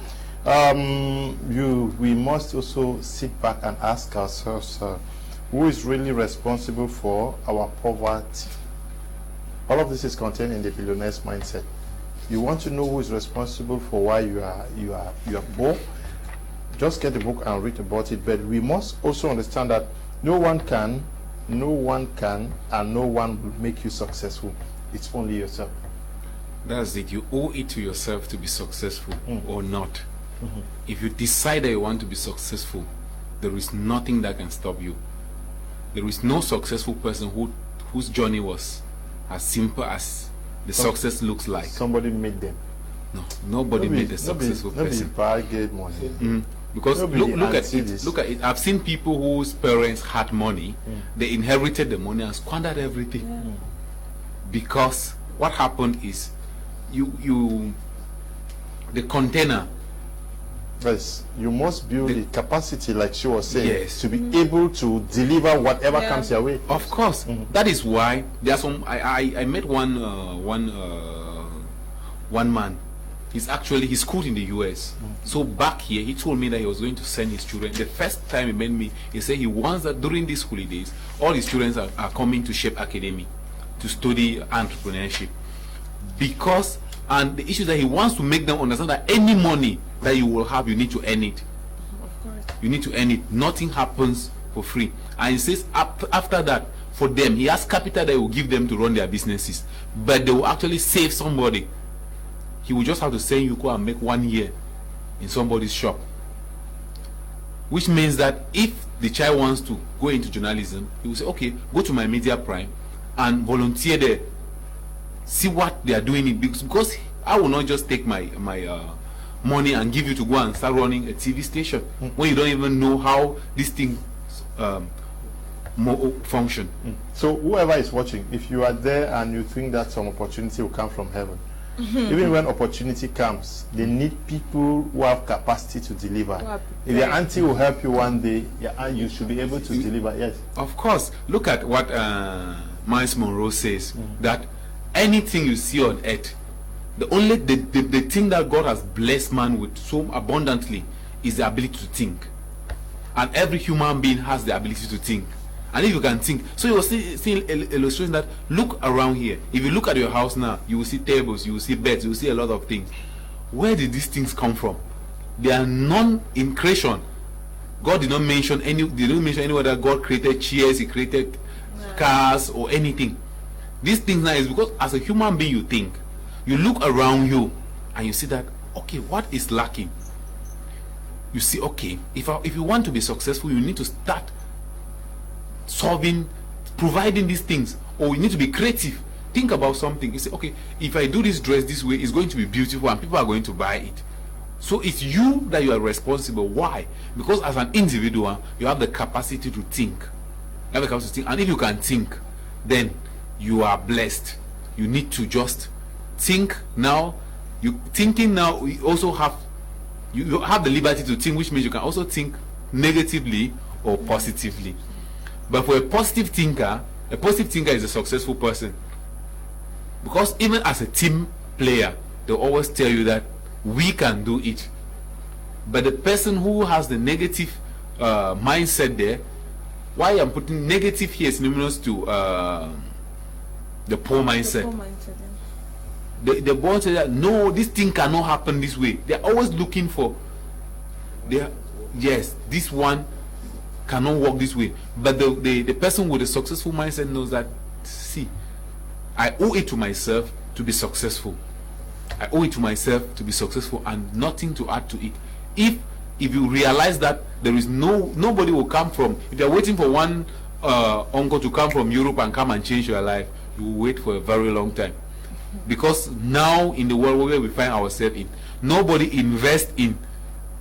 We must also sit back and ask ourselves, who is really responsible for our poverty? All of this is contained in the billionaire's mindset. You want to know who is responsible for why you are poor? Just get the book and read about it. But we must also understand that no one can, and no one will make you successful. It's only yourself. That's it. You owe it to yourself to be successful or not. If you decide that you want to be successful, there is nothing that can stop you. There is no successful person whose journey was as simple as the success looks like. Somebody made them. No, nobody made a successful person. Nobody get money. Because look at it. Look at it. I've seen people whose parents had money. They inherited the money and squandered everything. Because what happened is, the container. Yes, you must build the capacity, like she was saying, yes, to be able to deliver whatever comes your way. Of course, that is why there are some. I met one man. He's schooled in the US. So back here, he told me that he was going to send his children. The first time he met me, he said he wants that during these holidays, all his children are coming to Shape Academy to study entrepreneurship. Because, and the issue is that he wants to make them understand that any money that you will have, you need to earn it. Of course. You need to earn it. Nothing happens for free. And he says after that, for them, he has capital that he will give them to run their businesses. But they will actually save somebody. He will just have to send you go and make 1 year in somebody's shop. Which means that if the child wants to go into journalism, he will say, okay, go to my media prime and volunteer there. See what they are doing it, because I will not just take my money and give you to go and start running a TV station when you don't even know how this thing function. So whoever is watching, if you are there and you think that some opportunity will come from heaven, even when opportunity comes, they need people who have capacity to deliver. If your auntie will help you one day, you should be able to deliver. Yes. Of course. Look at what Miles Monroe says, that anything you see on earth, the thing that God has blessed man with so abundantly is the ability to think. And every human being has the ability to think. And if you can think, so you will see illustration that look around here. If you look at your house now, you will see tables, you will see beds, you will see a lot of things. Where did these things come from? They are none in creation. God did not mention anywhere that God created chairs, He created cars or anything. These things now is because as a human being you think. You look around you and you see that, okay, what is lacking? You see, okay, if you want to be successful, you need to start solving, providing these things, or you need to be creative. Think about something. You say, okay, if I do this dress this way, it's going to be beautiful and people are going to buy it. So it's you that you are responsible. Why? Because as an individual, you have the capacity to think. You have the capacity to think. And if you can think, then you are blessed. You need to just think now. Thinking now, you also have you have the liberty to think, which means you can also think negatively or positively. But for a positive thinker is a successful person. Because even as a team player, they always tell you that we can do it. But the person who has the negative mindset there, why I'm putting negative here is synonymous to the poor mindset. The poor mindset, yeah. The boy said that no, this thing cannot happen this way. They're always looking for yes, this one cannot work this way. But the person with a successful mindset knows that, see, I owe it to myself to be successful. I owe it to myself to be successful and nothing to add to it. If you realize that there is nobody will come from, if you're waiting for one uncle to come from Europe and come and change your life, you will wait for a very long time. Because now in the world where we find ourselves in, nobody invests in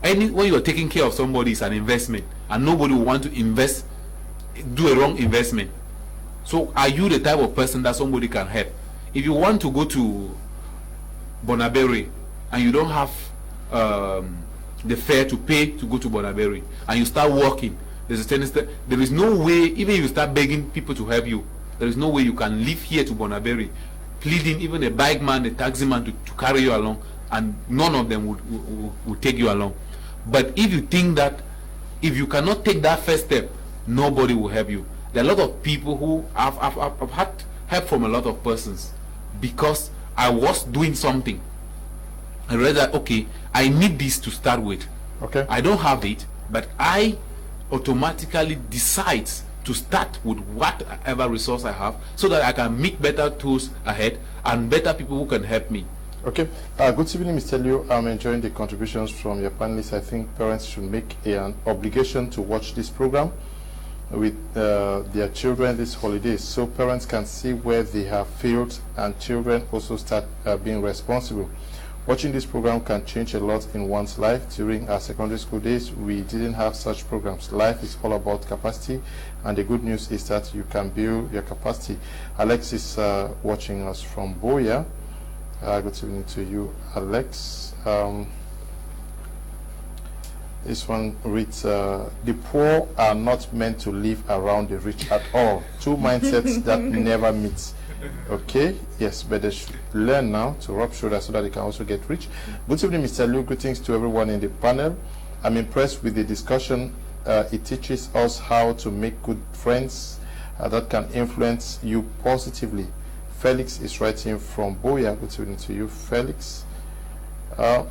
when you're taking care of somebody, is an investment, and nobody will want to do a wrong investment. So are you the type of person that somebody can help? If you want to go to Bonaberry and you don't have the fare to pay to go to Bonaberry, and you start walking, there's a tendency, there is no way, even if you start begging people to help you, there is no way you can live here to Bonaberry, pleading even a bike man, a taxi man to carry you along, and none of them would take you along. But if you think that if you cannot take that first step, nobody will help you. There are a lot of people who have had help from a lot of persons because I was doing something. I realized that, okay, I need this to start with. Okay. I don't have it, but I automatically decide to start with whatever resource I have so that I can make better tools ahead and better people who can help me. Okay. Good evening, Mr. Leo. I'm enjoying the contributions from your panelists. I think parents should make an obligation to watch this program with their children this holidays, so parents can see where they have failed and children also start being responsible. Watching this program can change a lot in one's life. During our secondary school days, we didn't have such programs. Life is all about capacity, and the good news is that you can build your capacity. Alex is watching us from Boya. Good evening to you, Alex. This one reads, the poor are not meant to live around the rich at all. Two mindsets that never meet. Okay, yes, but they should learn now to rub shoulders so that they can also get rich. Good evening, Mr. Liu. Greetings to everyone in the panel. I'm impressed with the discussion. It teaches us how to make good friends that can influence you positively. Felix is writing from Boya. Good evening to you, Felix. Hello,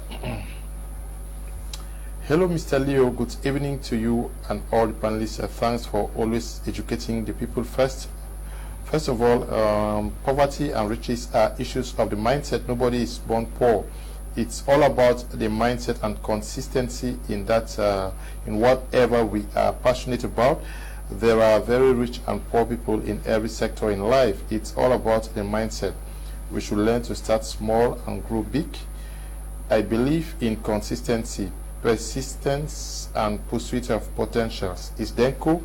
Mr. Leo. Good evening to you and all the panelists. Thanks for always educating the people first. First of all, poverty and riches are issues of the mindset. Nobody is born poor. It's all about the mindset and consistency in that, in whatever we are passionate about. There are very rich and poor people in every sector in life. It's all about the mindset. We should learn to start small and grow big. I believe in consistency, persistence, and pursuit of potentials. Is Denko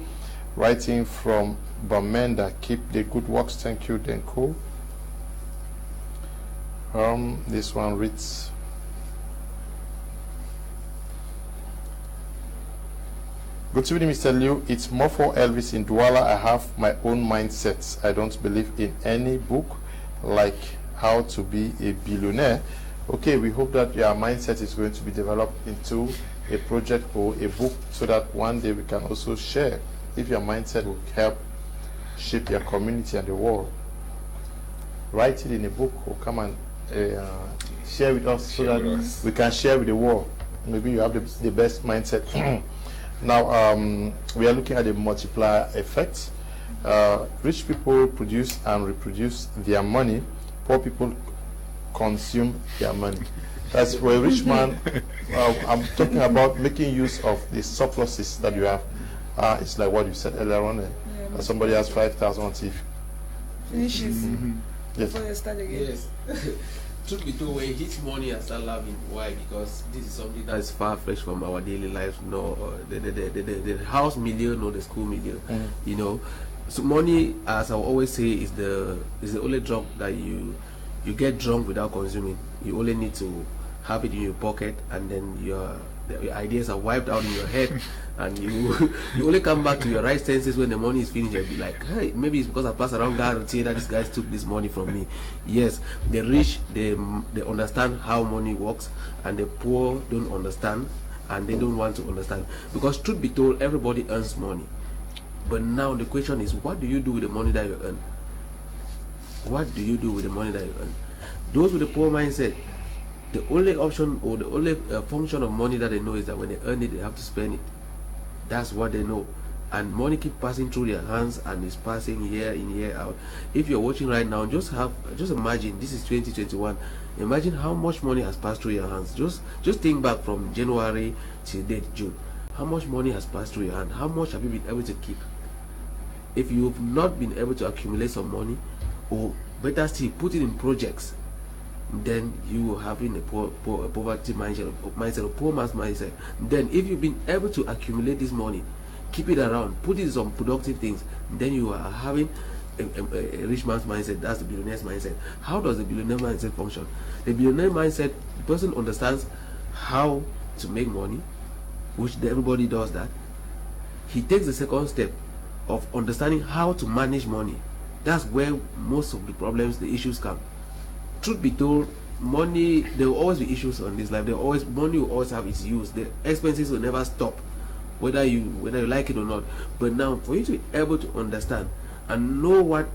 writing from Bamenda. Keep the good works. Thank you, Denko. This one reads, good evening, Mr. Liu. It's more for Elvis in Douala. I have my own mindsets. I don't believe in any book like How to Be a Billionaire. Okay, we hope that your mindset is going to be developed into a project or a book so that one day we can also share if your mindset will help shape your community and the world. Write it in a book or come and share with us so that we can share with the world. Maybe you have the best mindset. Now, we are looking at the multiplier effect. Rich people produce and reproduce their money. Poor people consume their money. That's where rich man, I'm talking about making use of the surpluses that you have. It's like what you said earlier on. Somebody has 5,000 if Finishes yes. before you start again. Yes. Truth be told, when it hits money, I start laughing. Why? Because this is something that is far-fetched from our daily lives. No, the house million or the school million. You know, so money, as I always say, is the only drug that you get drunk without consuming. You only need to have it in your pocket, and then your ideas are wiped out in your head, and you only come back to your right senses when the money is finished. You'll be like, hey, maybe it's because I pass around God and say that these guys took this money from me. Yes, the rich, they understand how money works, and the poor don't understand, and they don't want to understand. Because truth be told, everybody earns money. But now the question is, what do you do with the money that you earn? What do you do with the money that you earn? Those with the poor mindset, the only option or the only function of money that they know is that when they earn it, they have to spend it. That's what they know. And money keep passing through their hands, and it's passing year in, year out. If you're watching right now, just imagine, this is 2021. Imagine how much money has passed through your hands. Just think back from January till date June. How much money has passed through your hand? How much have you been able to keep? If you've not been able to accumulate some money, or better still, put it in projects, then you are having a poverty mindset, a poor man's mindset. Then if you've been able to accumulate this money, keep it around, put it in some productive things, then you are having a rich man's mindset. That's the billionaire's mindset. How does the billionaire mindset function? The billionaire mindset, the person understands how to make money, which everybody does that. He takes the second step of understanding how to manage money. That's where most of the problems, the issues come. Truth be told, money, there will always be issues on this life. Money will always have its use. The expenses will never stop, whether you like it or not. But now, for you to be able to understand and know what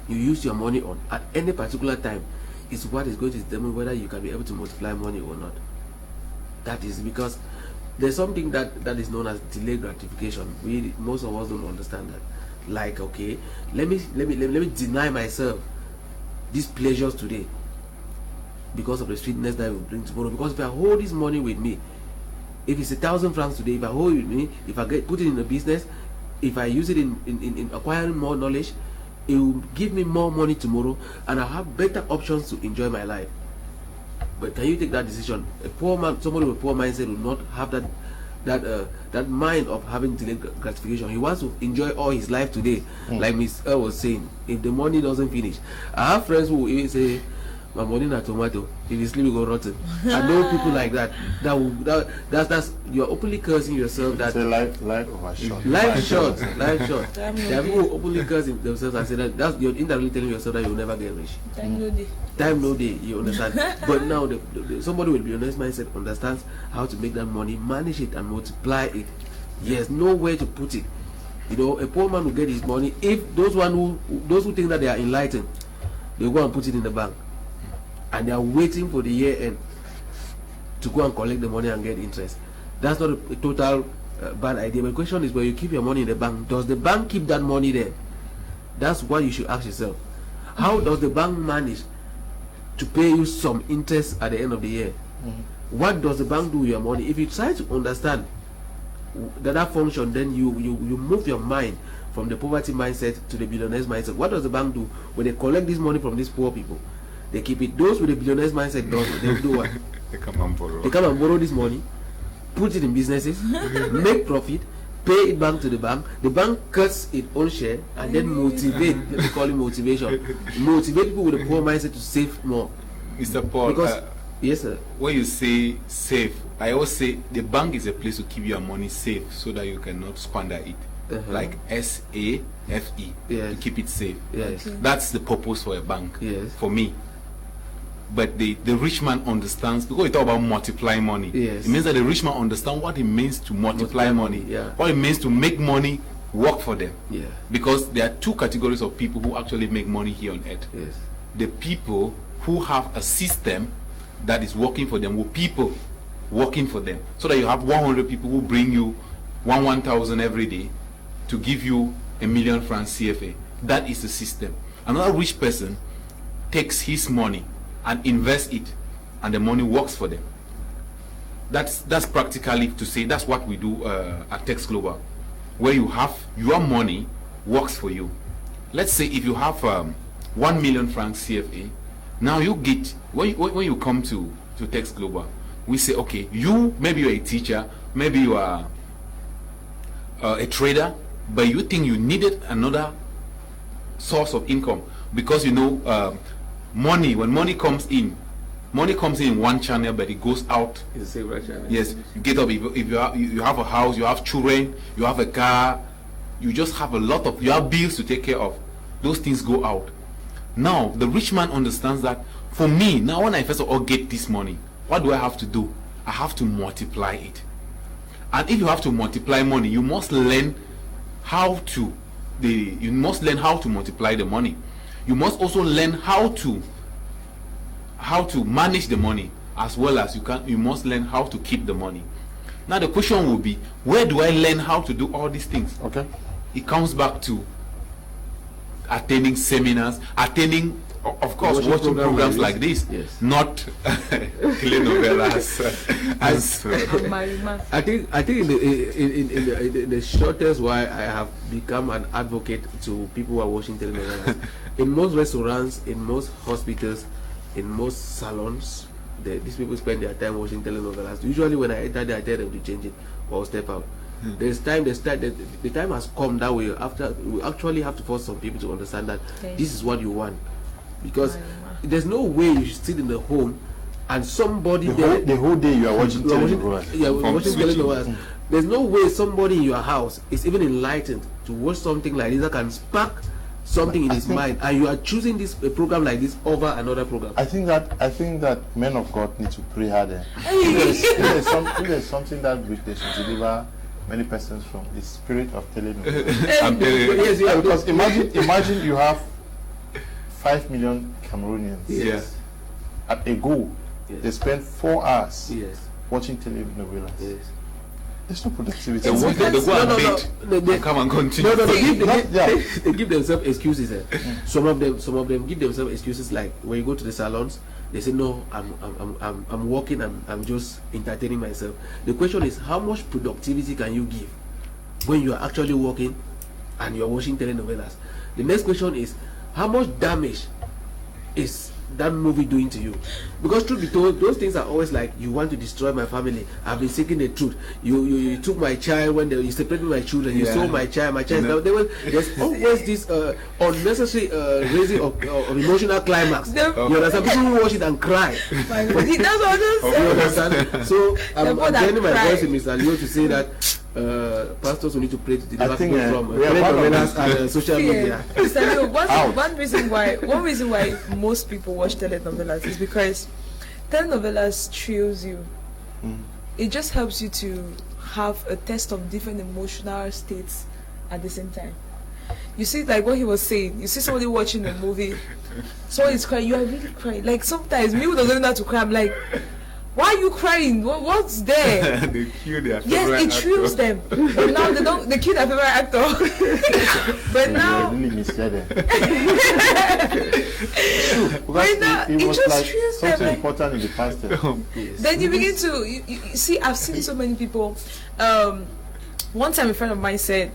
you use your money on at any particular time is what is going to determine whether you can be able to multiply money or not. That is because there's something that is known as delayed gratification. Most of us don't understand that. Like, okay, let me deny myself these pleasures today because of the sweetness that will bring tomorrow. Because if I hold this money with me, if it's 1,000 francs today, if I hold it with me, if I put it in a business, if I use it in acquiring more knowledge, it will give me more money tomorrow, and I have better options to enjoy my life. But can you take that decision? A poor man, somebody with a poor mindset will not have that mind of having delayed gratification. He wants to enjoy all his life today. Like Miss Earl was saying, if the money doesn't finish, I have friends who will even say, my money na tomato, if you sleep you go rotten. I know people like that. That's you're openly cursing yourself. That life overshot. Life short. There are people who openly curse themselves and say that you're indirectly telling yourself that you'll never get rich. Time no day, you understand. But now somebody with billionaire's mindset understands how to make that money, manage it and multiply it. Yes, nowhere to put it. You know, a poor man will get his money if those who think that they are enlightened, they go and put it in the bank, and they are waiting for the year end to go and collect the money and get interest. That's not a total bad idea. But the question is, where you keep your money in the bank, does the bank keep that money there? That's what you should ask yourself. How does the bank manage to pay you some interest at the end of the year? What does the bank do with your money? If you try to understand that function, then you move your mind from the poverty mindset to the billionaire's mindset. What does the bank do when they collect this money from these poor people? They keep it. Those with the billionaire's mindset they do what? They come and borrow. They come and borrow this money, put it in businesses, make profit, pay it back to the bank. The bank cuts its own share and then motivate. Let me call it motivation. Motivate people with a poor mindset to save more. Mr. Paul, because yes, sir. When you say save, I always say the bank is a place to keep your money safe so that you cannot squander it. Like SAFE, to keep it safe. Yes. That's the purpose for a bank. Yes. For me. But the rich man understands, because we talk about multiplying money. Yes. It means that the rich man understands what it means to multiply money. Yeah. What it means to make money work for them. Yeah. Because there are two categories of people who actually make money here on earth. Yes. The people who have a system that is working for them, with people working for them. So that you have 100 people who bring you 1,000 every day to give you 1 million francs CFA. That is the system. Another rich person takes his money and invests it, and the money works for them. That's practically to say that's what we do at Tex Global, where you have your money works for you. Let's say if you have 1 million francs CFA, now you get, when you come to Tex Global, we say, okay, maybe you're a teacher, maybe you are a trader, but you think you needed another source of income because money, when money comes in one channel, but it goes out. It's the same right channel. Yes, you get up, if you have a house, you have children, you have a car, you just have you have bills to take care of. Those things go out. Now, the rich man understands that for me, now when I first of all get this money, what do I have to do? I have to multiply it. And if you have to multiply money, you must learn how to multiply the money. You must also learn how to manage the money, as well as you must learn how to keep the money. Now the question will be, where do I learn how to do all these things? Okay. It comes back to attending seminars, of course, watching programs like this, yes. Not telenovelas. I think in the shortest while I have become an advocate to people who are watching telenovelas. In most restaurants, in most hospitals, in most salons, these people spend their time watching telenovelas. Usually when I enter there, I tell them to change it or step out. The time has come that we actually have to force some people to understand that this is what you want, because there's no way you should sit in the home and somebody the whole day you are watching telenovelas. There's no way somebody in your house is even enlightened to watch something like this that can spark something in his mind, and you are choosing a program like this over another program. I think that men of God need to pray harder. If there's something that they should deliver many persons from, the spirit of telenovelas. Yes, because imagine you have 5 million Cameroonians. Yes. At a go, they spend 4 hours watching telenovelas. Yes. There's no productivity. They come and continue. They give themselves excuses. Some of them give themselves excuses, like when you go to the salons, they say, no, I'm working, I'm just entertaining myself. The question is, how much productivity can you give when you are actually working and you are watching telenovelas? The next question is, how much damage is that movie doing to you? Because truth be told, those things are always like, you want to destroy my family, I've been seeking the truth, you took my child when you separated my children, you sold my child there's always this unnecessary raising of emotional climax. You understand? People who watch it and cry. You understand? So I'm joining my voice in Mr. Leo to say that pastors will need to pray to deliver people from telenovelas and social media. So one reason why most people watch telenovelas is because telenovelas thrills you. It just helps you to have a test of different emotional states at the same time. You see, like what he was saying, you see somebody watching a movie, someone is crying, you are really crying. Like sometimes me who doesn't know how to cry, I'm like, why are you crying? What's there? They kill their yes, it thrills them. But now they kill their favorite actor. But now really misled them. Right now, it just like thrills them. something important in the past. Then you begin to you see. I've seen so many people. One time, a friend of mine said,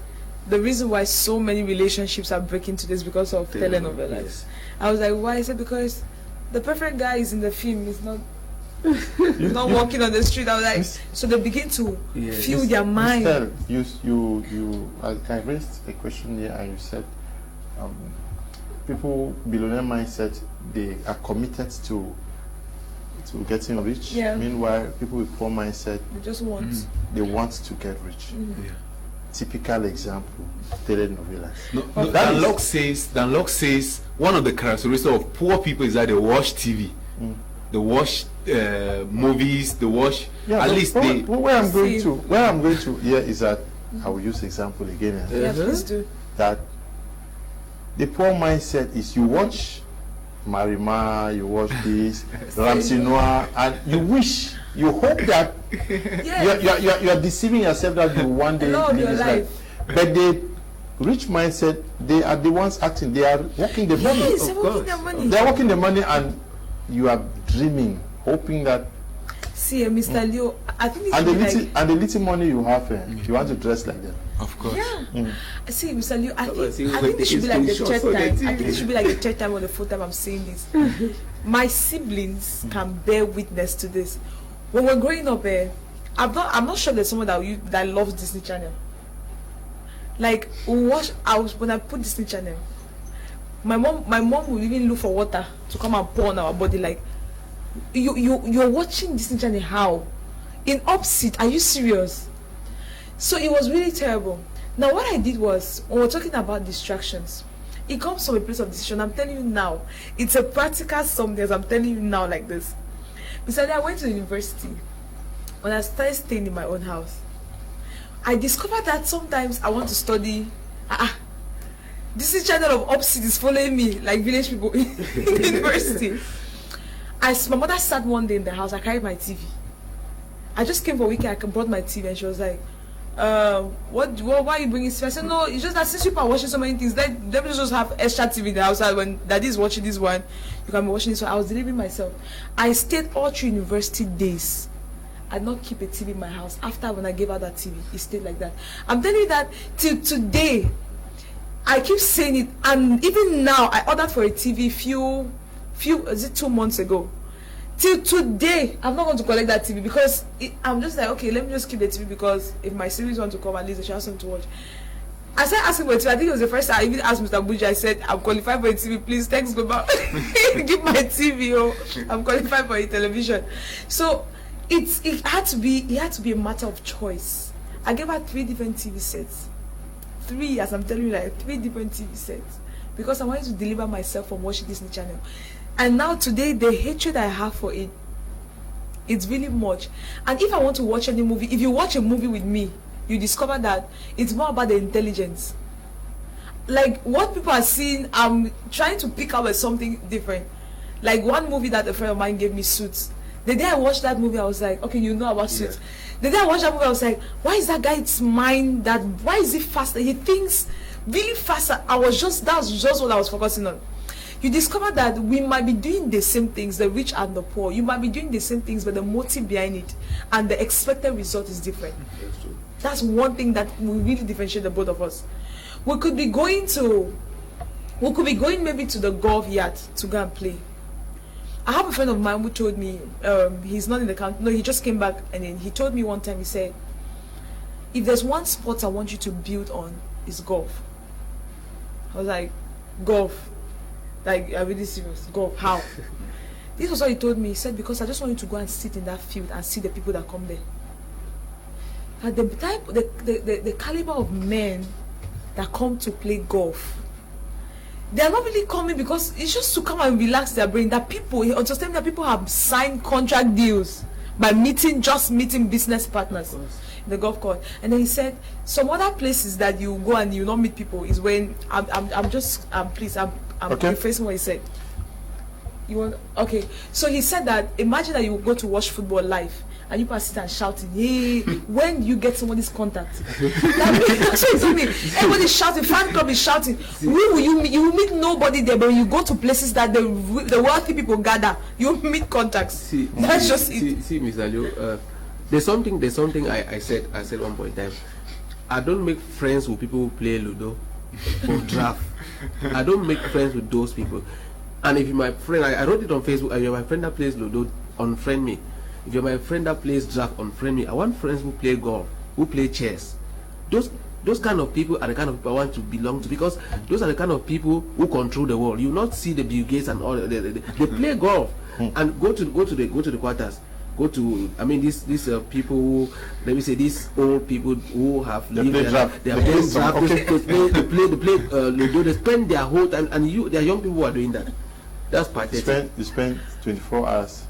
the reason why so many relationships are breaking today is because of telenovelas. Yes. I was like, why? I said, because the perfect guy is in the film is not walking on the street. I was like, so they begin to feel their mind. I raised a question here, and you said people billionaire mindset, they are committed to getting rich. Yeah. Meanwhile, people with poor mindset, They just want. they want to get rich. Yeah. Typical example, telenovelas. Dan Locke says one of the characteristics of poor people is that they watch TV. They watch movies, they watch at least they. Where I'm going to here is that I will use example again. Yeah, please do. That the poor mindset is, you watch Marima, you watch this, Ramsey Noah, and you hope that you are deceiving yourself that you one day Love live your this life. But rich mindset, they are the ones acting. They are working the money. Yes, they're working their money. They are working the money, and you are dreaming, hoping that. See, Mr. Leo, I think it's and the like, little money you have, you want to dress like that. Of course. Yeah. See, Mr. Leo, I think see, this should be like the screenshots third on the time. I TV. think it should be like the third time or the fourth time I'm saying this. My siblings can bear witness to this. When we're growing up, I'm not sure there's someone that loves Disney Channel. Like when I put Disney Channel, my mom will even look for water to come and pour on our body. Like you're watching Disney Channel how? In opposite, are you serious? So it was really terrible. Now what I did was, when we're talking about distractions, it comes from a place of decision. I'm telling you now, it's a practical something. I'm telling you now like this. Besides, I went to university. When I started staying in my own house, I discovered that sometimes I want to study. This is channel of opposite is following me like village people in university. My mother sat one day in the house. I carried my TV. I just came for a weekend. I brought my TV, and she was like, why are you bringing TV? I said, no, it's just that since people are watching so many things, let me just have extra TV in the house. When daddy is watching this one, you can be watching this one. I was delivering myself. I stayed all through university days. I did not keep a TV in my house. After when I gave her that TV, it stayed like that. I'm telling you that till today, I keep saying it, and even now, I ordered for a TV is it 2 months ago? Till today, I'm not going to collect that TV because I'm just like, okay, let me just keep the TV because if my siblings want to come, at least they should have something to watch. I started asking for a TV. I think it was the first time I even asked Mr. BUJI. I said, I'm qualified for a TV, please, thanks, go back. Give my TV, I'm qualified for a television. So it had to be a matter of choice. I gave her 3 different TV sets. 3, as I'm telling you, like 3 different TV sets. Because I wanted to deliver myself from watching Disney Channel. And now today, the hatred I have for it, it's really much. And if I want to watch any movie, if you watch a movie with me, you discover that it's more about the intelligence. Like what people are seeing, I'm trying to pick out something different. Like one movie that a friend of mine gave me, Suits. The day I watched that movie, I was like, okay, you know about Suits. The day I watched that movie, I was like, why is that guy's mind why is he faster? He thinks really faster. That was just what I was focusing on. You discover that we might be doing the same things, the rich and the poor. You might be doing the same things, but the motive behind it and the expected result is different. That's one thing that will really differentiate the both of us. We could be going maybe to the golf yard to go and play. I have a friend of mine who told me, he's not in the country, no, he just came back, and then he told me one time, he said, if there's one sport I want you to build on, it's golf. I was like, golf? Like, I'm really serious. Golf, how? This was what he told me. He said, because I just want you to go and sit in that field and see the people that come there. And the caliber of men that come to play golf, they are not really coming because it's just to come and relax their brain. That people, he understands that people have signed contract deals by meeting business partners in the golf course. And then he said, some other places that you go and you not meet people is when I'm rephrasing what he said. So he said that imagine that you go to watch football live and you sit and shouting, hey, when do you get somebody's contact? That's what he told me. Everybody's shouting, fan club is shouting. Who will you meet? You will meet nobody there, but when you go to places that the wealthy people gather, you meet contacts. That's just it. See, Mr. Leo, there's something I said one point in time. I don't make friends with people who play Ludo or draft. I don't make friends with those people. And if you're my friend, I wrote it on Facebook, if you're my friend that plays Ludo, unfriend me. If you're my friend that plays draft, unfriend me. I want friends who play golf, who play chess. Those kind of people are the kind of people I want to belong to, because those are the kind of people who control the world. You will not see the Bill Gates and all. They play golf and go to the quarters. Go to, I mean, these people who, let me say, these old people who have lived they are playing draft. They play Ludo. They spend their whole time, and there are young people who are doing that. That's pathetic. You spend 24 hours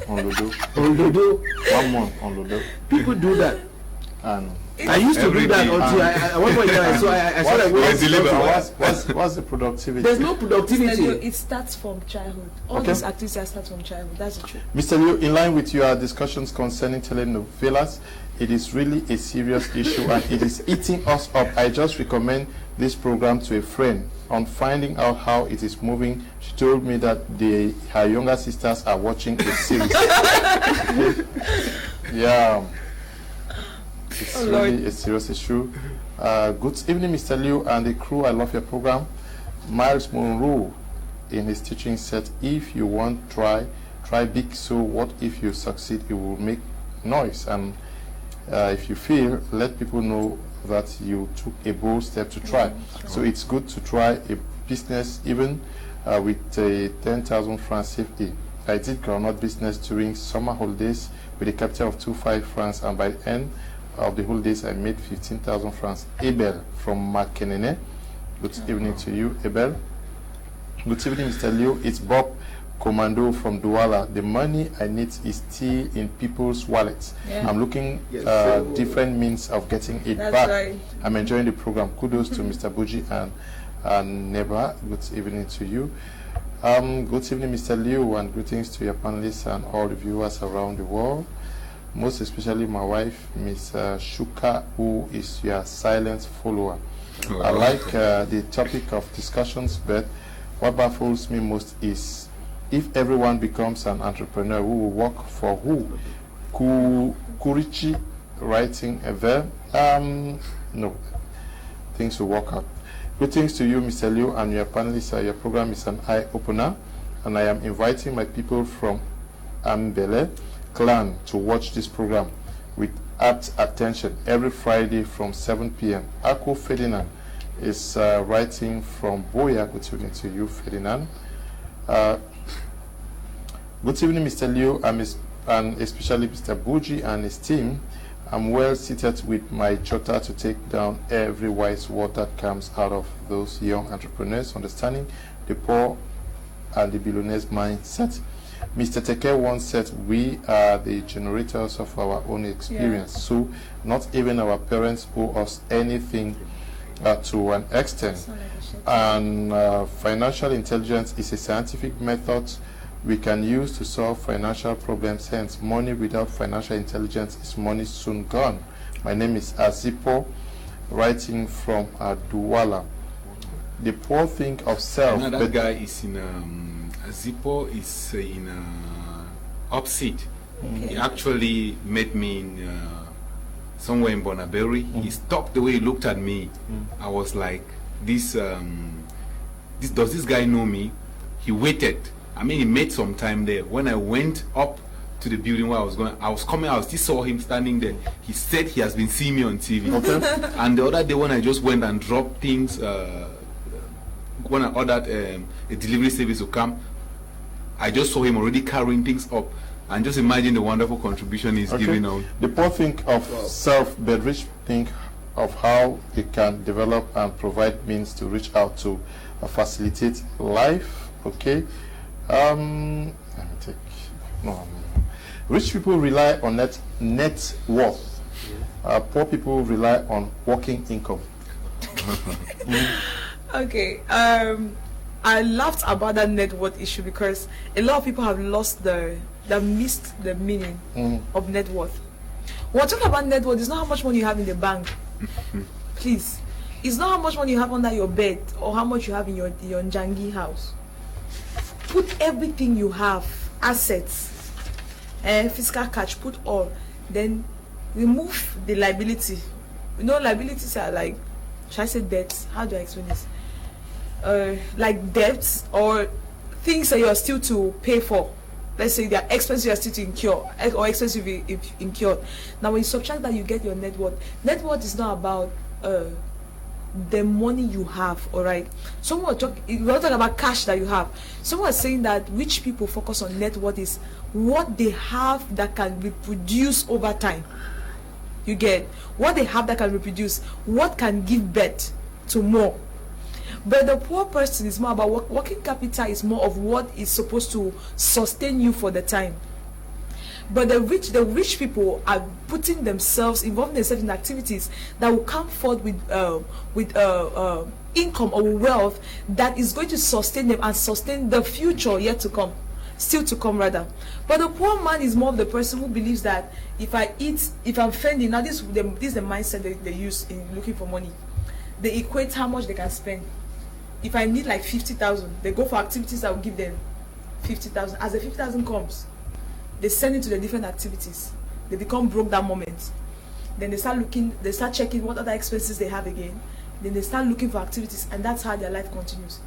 on Ludo. 1 month on Ludo. People do that. And I used to do that until I one point I saw what's the productivity? There's no productivity. It starts from childhood. All these activities start from childhood. That's the truth. Mr. Liu, in line with your discussions concerning telenovelas, it is really a serious issue and it is eating us up. I just recommend this program to a friend. On finding out how it is moving, she told me that her younger sisters are watching a series. Yeah. It's really a serious issue. Good evening, Mr. Liu and the crew. I love your program. Miles Monroe, in his teaching, said, if you want, try big. So what if you succeed? It will make noise. And if you fail, let people know that you took a bold step to try. So it's good to try a business, even with a 10,000 francs safety. I did groundnut business during summer holidays with a capital of 25 francs, and by the end of the holidays I made 15,000 francs. Abel from Makenene. Good evening to you, Abel. Good evening, Mr. Liu. It's Bob Commando from Douala. The money I need is still in people's wallets. I'm looking different means of getting it back. Right. I'm enjoying the program. Kudos to Mr. BUJI and NEBA. Good evening to you. Good evening, Mr. Liu, and greetings to your panelists and all the viewers around the world. Most especially my wife, Miss Shuka, who is your silent follower. Wow. I like the topic of discussions, but what baffles me most is if everyone becomes an entrepreneur, who will work for who? Kurichi writing a verb? No. Things will work out. Greetings to you, Mr. Liu, and your panelists. Your program is an eye-opener, and I am inviting my people from Ambele clan to watch this program with apt attention every Friday from 7 p.m. Ako Ferdinand is writing from Boya. Good evening to you, Ferdinand. Good evening, Mr. Liu, and especially Mr. BUJI and his team. I'm well seated with my jotter to take down every wise word that comes out of those young entrepreneurs, understanding the poor and the billionaire's mindset. Mr. Teke once said, we are the generators of our own experience, so not even our parents owe us anything to an extent. And financial intelligence is a scientific method we can use to solve financial problems. Hence, money without financial intelligence is money soon gone. My name is Azipo, writing from Douala. The poor think of self. No, that guy is in Azipo is in Upseat. Okay. He actually met me in somewhere in Bonaberi. He stopped the way he looked at me. I was like, does this guy know me? He waited. I mean, he made some time there. When I went up to the building where I was going, I just saw him standing there. He said he has been seeing me on TV. Okay. And the other day when I just went and dropped things, when I ordered a delivery service to come, I just saw him already carrying things up. And just imagine the wonderful contribution he's giving out. The poor think of self, but rich think of how they can develop and provide means to reach out to facilitate life. Okay. Let me take. No. Rich people rely on net worth. Poor people rely on working income. Okay. I laughed about that net worth issue because a lot of people have missed the meaning of net worth. When we're talking about net worth, it's not how much money you have in the bank. Please. It's not how much money you have under your bed or how much you have in your Njangi house. Put everything you have, assets, fiscal cash, put all. Then remove the liability. You know, liabilities are like, should I say debts? How do I explain this? Like debts or things that you are still to pay for. Let's say there are expenses you are still to incur or expenses if incurred. Now when you subtract that, you get your net worth. Net worth is not about the money you have, all right? We're talking about cash that you have. Someone is saying that rich people focus on net worth is what they have that can reproduce over time. You get what they have that can reproduce, what can give birth to more. But the poor person is more about working capital, is more of what is supposed to sustain you for the time. But the rich people are putting themselves, involving themselves in activities that will come forth with income or wealth that is going to sustain them and sustain the future yet to come, still to come rather. But the poor man is more of the person who believes that if I eat, if I'm fending, now this is the mindset they use in looking for money. They equate how much they can spend. If I need like 50,000, they go for activities that will give them 50,000. As the 50,000 comes, they send it to the different activities. They become broke that moment. Then they start checking what other expenses they have again. Then they start looking for activities, and that's how their life continues.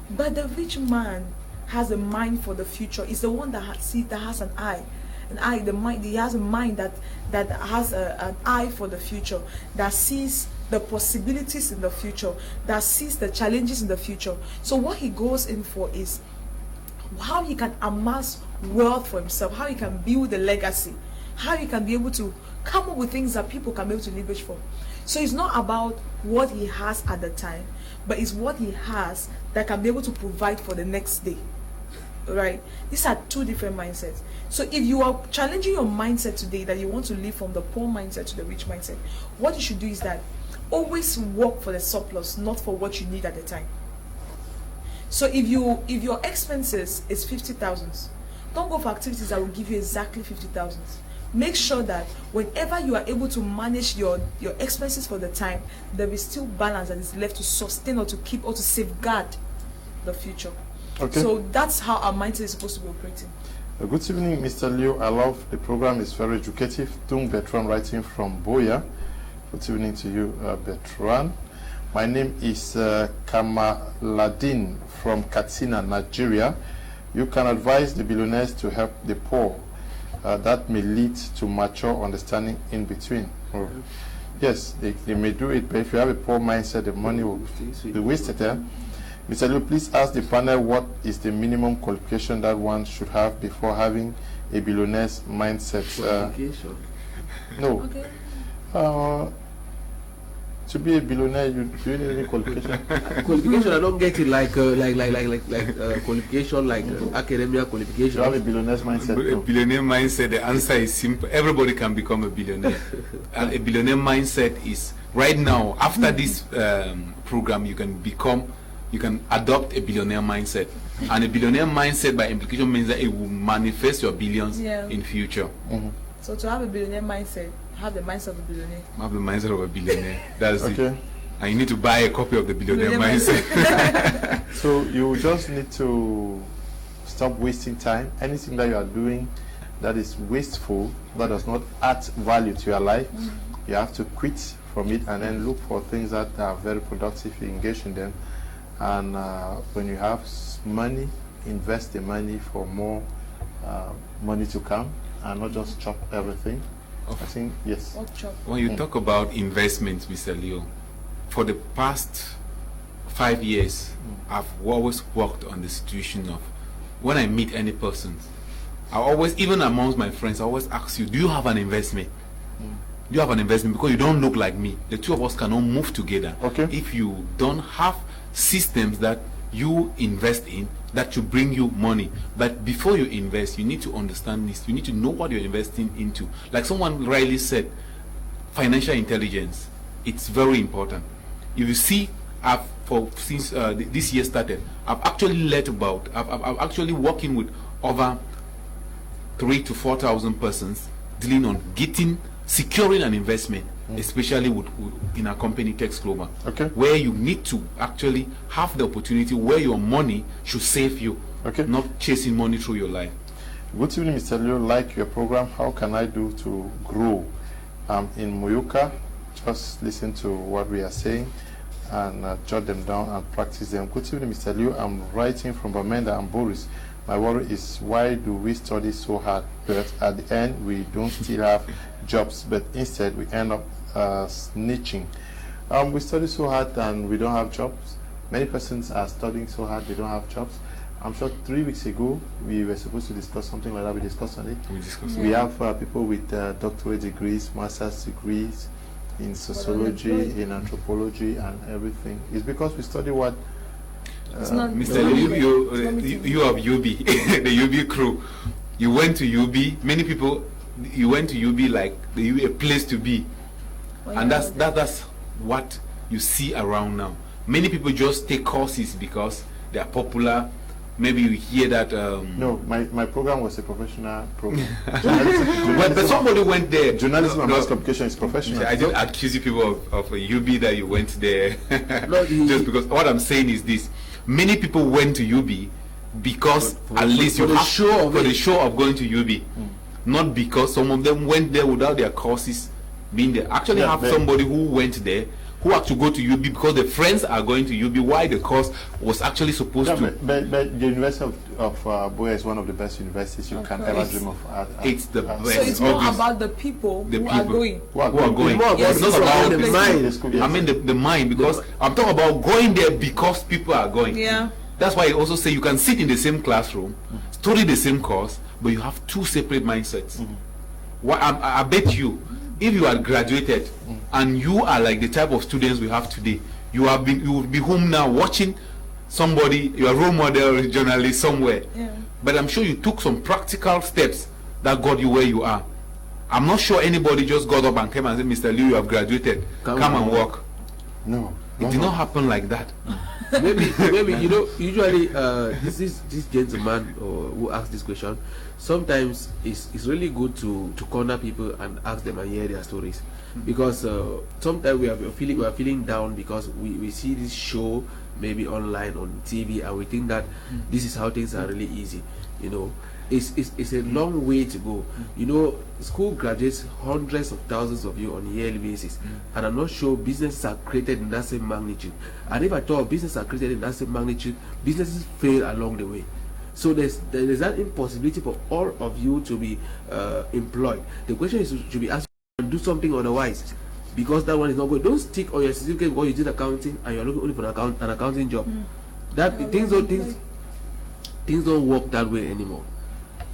But the rich man has a mind for the future. It's the one that has an eye. He has a mind that has an eye for the future, that sees the possibilities in the future, that sees the challenges in the future. So what he goes in for is how he can amass wealth for himself, how he can build a legacy, how he can be able to come up with things that people can be able to leverage for. So it's not about what he has at the time, but it's what he has that can be able to provide for the next day. Right? These are two different mindsets. So if you are challenging your mindset today that you want to live from the poor mindset to the rich mindset, what you should do is that always work for the surplus, not for what you need at the time. So if your expenses is 50,000, don't go for activities that will give you exactly 50,000. Make sure that whenever you are able to manage your expenses for the time, there is still balance that is left to sustain or to keep or to safeguard the future. Okay. So that's how our mindset is supposed to be operating. Good evening, Mr. Leo. I love the program. It's very educative. Tung Bertrand writing from Boya. Good evening to you, Bertrand. My name is Kamaladin from Katsina, Nigeria. You can advise the billionaires to help the poor. That may lead to mature understanding in between. Oh. Yes, they may do it, but if you have a poor mindset, the money will be wasted there. Mr. Liu, please ask the panel what is the minimum qualification that one should have before having a billionaire's mindset. Qualification? No. Okay. To be a billionaire, you need any qualification? Qualification, I don't get it like qualification, like academia qualification. You have a billionaire's mindset. A billionaire mindset, the answer is simple. Everybody can become a billionaire. And a billionaire mindset is, right now, after this program, you can adopt a billionaire mindset. And a billionaire mindset by implication means that it will manifest your billions in future. Mm-hmm. So to have a billionaire mindset, have the mindset of a billionaire. Have the mindset of a billionaire. That's okay. it. And you need to buy a copy of the billionaire mindset. So you just need to stop wasting time. Anything that you are doing that is wasteful, that does not add value to your life, you have to quit from it and then look for things that are very productive. You engage in them. And when you have money, invest the money for more money to come and not just chop everything. I think, yes. When you talk about investments, Mr. Leo, for the past 5 years, I've always worked on the situation of when I meet any person, I always, even amongst my friends, I always ask you, do you have an investment? Do you have an investment? Because you don't look like me. The two of us cannot move together. Okay. If you don't have systems that you invest in that will bring you money. But before you invest, you need to understand this. You need to know what you're investing into. Like someone rightly said, financial intelligence, it's very important. If you see, since this year started, I've actually I'm actually working with over 3,000 to 4,000 persons dealing on securing an investment, especially in a company, Tex Global, where you need to actually have the opportunity where your money should save you, not chasing money through your life. Good evening, Mr. Leo. Like your program, how can I do to grow? I'm in Moyoka. Just listen to what we are saying and jot them down and practice them. Good evening, Mr. Leo. I'm writing from Bamenda and Boris. My worry is, why do we study so hard, but at the end we don't still have jobs, but instead we end up snitching? We study so hard and we don't have jobs. Many persons are studying so hard they don't have jobs. I'm sure 3 weeks ago we were supposed to discuss something like that. We discussed on it. We have people with doctorate degrees, master's degrees in sociology, in anthropology and everything. It's because we study what Mr. you have UB, the UB crew. You went to UB. Many people you went to UB like a place to be. And that's what you see around now. Many people just take courses because they are popular. Maybe you hear that. No, my program was a professional program. But somebody went there. Journalism and mass communication is professional. I didn't accuse you people of UB that you went there. Just because what I'm saying is this: many people went to UB because at least you have for the show of going to UB, not because some of them went there without their courses being there. Actually, have somebody who went there, who had to go to UB because the friends are going to UB. Why the course was actually supposed to? But the University of Boya is one of the best universities you can ever dream of. It's the best. So it's more about the people who are going. Who are going. Yes, It's not about the mind. I mean the mind, because I'm talking about going there because people are going. Yeah. That's why I also say you can sit in the same classroom, study the same course, but you have two separate mindsets. I bet you, if you are graduated and you are like the type of students we have today, you will be home now watching somebody, your role model journalist somewhere. Yeah. But I'm sure you took some practical steps that got you where you are. I'm not sure anybody just got up and came and said, Mr. Liu, you have graduated. Come and work. No. It did not happen like that. maybe you know, usually this gentleman who asked this question, sometimes it's really good to corner people and ask them and hear their stories, because sometimes we are feeling down because we see this show maybe online on TV and we think that this is how things are really easy. You know, it's a long way to go. You know, school graduates hundreds of thousands of you on a yearly basis, and I'm not sure businesses are created in that same magnitude. And if at all businesses are created in that same magnitude, businesses fail along the way. So there's that impossibility for all of you to be employed. The question is, should be asked to do something otherwise, because that one is not good. Don't stick on your certificate because you did accounting and you're looking only for an accounting job. That things don't work that way anymore.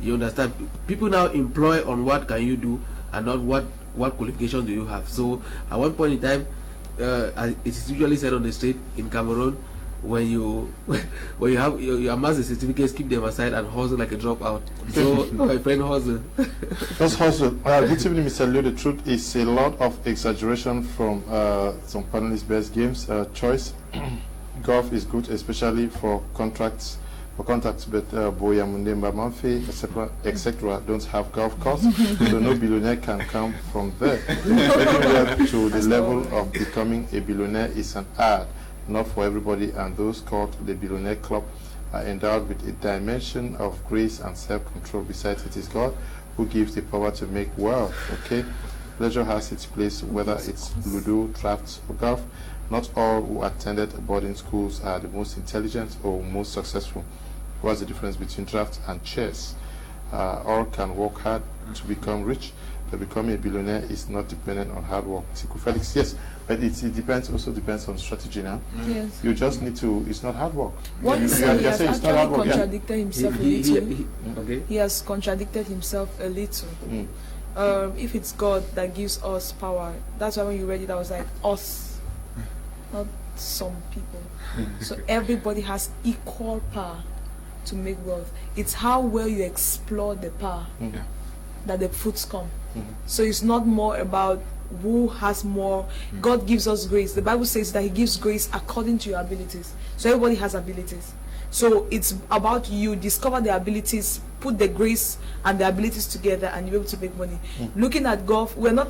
You understand? People now employ on what can you do and not what qualifications do you have. So at one point in time, it is usually said on the street in Cameroon, when you have your master's certificates, keep them aside and hustle like a dropout. So my friend hustle. Just hustle. Good evening, Mr. Liu. The truth is a lot of exaggeration from some panelists' best games choice. Golf is good, especially for contracts. But Boya, Mundemba, Manfe, etc. don't have golf course, so no billionaire can come from there. Getting to the level of becoming a billionaire is an art, not for everybody, and those called the Billionaire Club are endowed with a dimension of grace and self-control. Besides, it is God who gives the power to make wealth. Okay, pleasure has its place, whether it's ludo, drafts, or golf. Not all who attended boarding schools are the most intelligent or most successful. What's the difference between drafts and chess? All can work hard to become rich, but becoming a billionaire is not dependent on hard work. Tiku Felix, yes, but it also depends on strategy now. Yes. You just need to, it's not hard work. What he said, he has actually contradicted himself a little. Okay. He has contradicted himself a little. If it's God that gives us power, that's why when you read it, I was like, us, not some people. So everybody has equal power to make wealth. It's how well you explore the power that the fruits come. So it's not more about who has more. God gives us grace. The Bible says that He gives grace according to your abilities. So everybody has abilities. So it's about you discover the abilities, put the grace and the abilities together, and you're able to make money. Looking at golf, we're not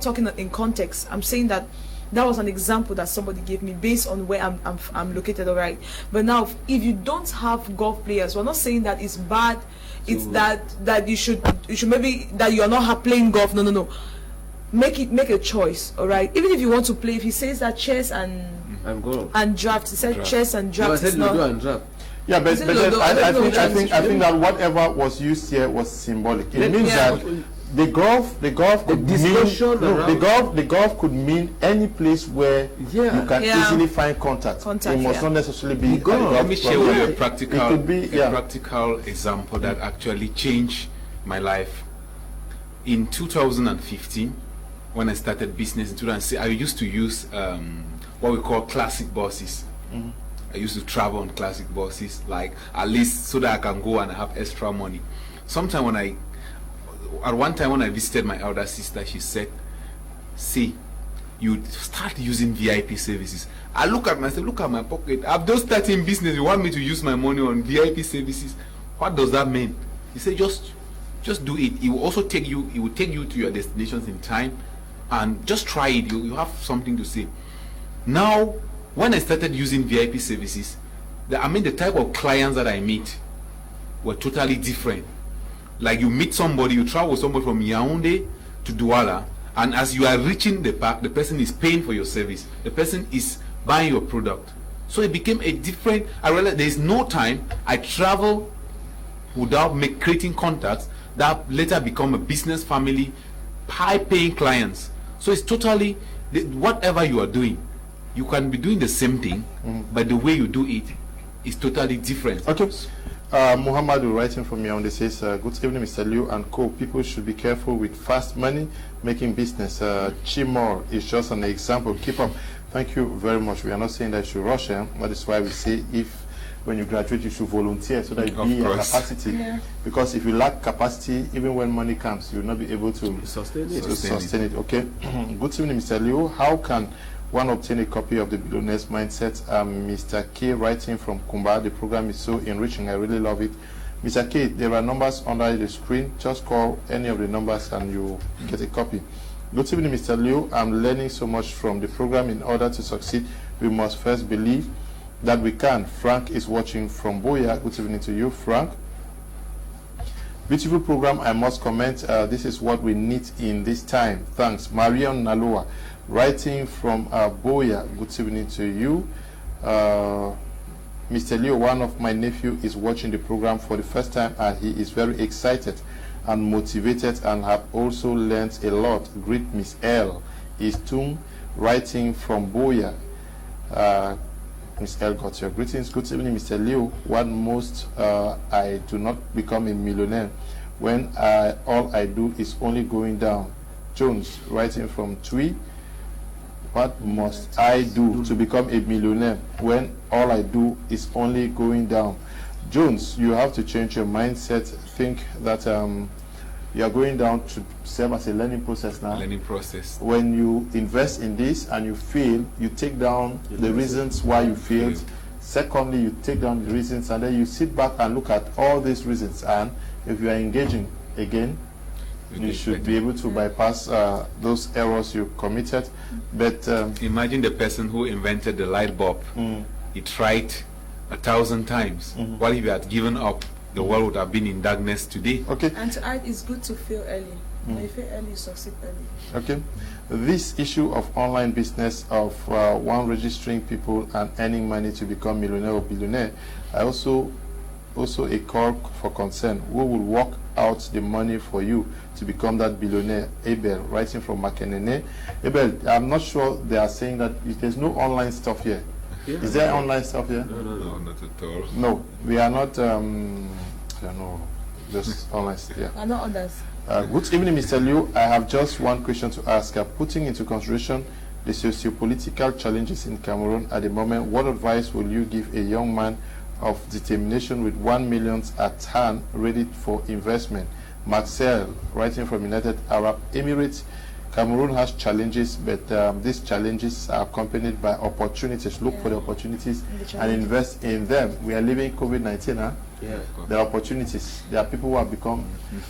talking in context. I'm saying that was an example that somebody gave me based on where I'm located, all right. But now, if you don't have golf players, we're not saying that it's bad. It's that you should maybe that you are not playing golf. No. Make a choice, all right. Even if you want to play, if he says that chess and draft, he said chess and draft. No, I said ludo and draft. Yeah, but I think that whatever was used here was symbolic. It means that the golf could mean any place where you can easily find contact. It must not necessarily be golf. Let me share with you a practical example that actually changed my life. In 2015, when I started business in 2006, I used to use what we call classic buses. I used to travel on classic buses, like at least so that I can go and have extra money. Sometimes when at one time when I visited my elder sister, she said, see, you start using VIP services. I look at myself, look at my pocket. I'm just starting business. You want me to use my money on VIP services? What does that mean? He said, just do it. It will also take you. It will take you to your destinations in time, and just try it. You have something to say. Now, when I started using VIP services, the type of clients that I meet were totally different. Like you meet somebody, you travel with somebody from Yaoundé to Douala, and as you are reaching the park, the person is paying for your service. The person is buying your product. So it became a different. I realized there is no time I travel without creating contacts that later become a business family, high-paying clients. So it's totally whatever you are doing. You can be doing the same thing, but the way you do it is totally different. Okay. Muhammadu writing from Yaoundé says, good evening, Mr. Liu and co. People should be careful with fast money making business. Chimor is just an example. Keep up. Thank you very much. We are not saying that you should rush. That is why we say when you graduate, you should volunteer so that you be a capacity. Yeah. Because if you lack capacity, even when money comes, you will not be able to sustain it. Okay. Good evening, Mr. Liu. How can one obtain a copy of the Billionaire's Mindset? Mr. K writing from Kumba. The program is so enriching. I really love it. Mr. K, there are numbers under the screen. Just call any of the numbers and you get a copy. Good evening, Mr. Liu. I'm learning so much from the program. In order to succeed, we must first believe that we can. Frank is watching from Boya. Good evening to you, Frank. Beautiful program. I must comment. This is what we need in this time. Thanks. Marion Naloa writing from Boya. Good evening to you. Mr. Leo, one of my nephew is watching the program for the first time and he is very excited and motivated and have also learned a lot. Greet Miss L. Istung writing from Boya. Miss L got your greetings. Good evening, Mr. Leo. What most I do not become a millionaire when all I do is only going down. Jones writing from Tui. What must I do to become a millionaire when all I do is only going down? Jones, you have to change your mindset. Think that you are going down to serve as a learning process now. Learning process. When you invest in this and you fail, you take down the reasons why you failed. Secondly, you take down the reasons and then you sit back and look at all these reasons. And if you are engaging again, you should be able to bypass those errors you committed. But imagine the person who invented the light bulb. He tried 1,000 times. What if he had given up? The world would have been in darkness today. Okay. And to add, it's good to fail early. When you fail early, you succeed early. Okay. This issue of online business of one registering people and earning money to become millionaire or billionaire, I also a call for concern. Who will work out the money for you to become that billionaire? Abel writing from Makenene. Abel, I'm not sure they are saying that there's no online stuff here. Yeah. Is there online stuff here? No, not at all. No, we are not. I don't know, just online. Yeah. Are not others. Good evening, Mr. Liu. I have just one question to ask. Putting into consideration the socio-political challenges in Cameroon at the moment, what advice will you give a young man of determination with 1 million at hand ready for investment? Marcel, writing from United Arab Emirates. Cameroon has challenges, but these challenges are accompanied by opportunities. Look for the opportunities and invest in them. We are living COVID-19, huh? Yeah. There are opportunities. There are people who have become.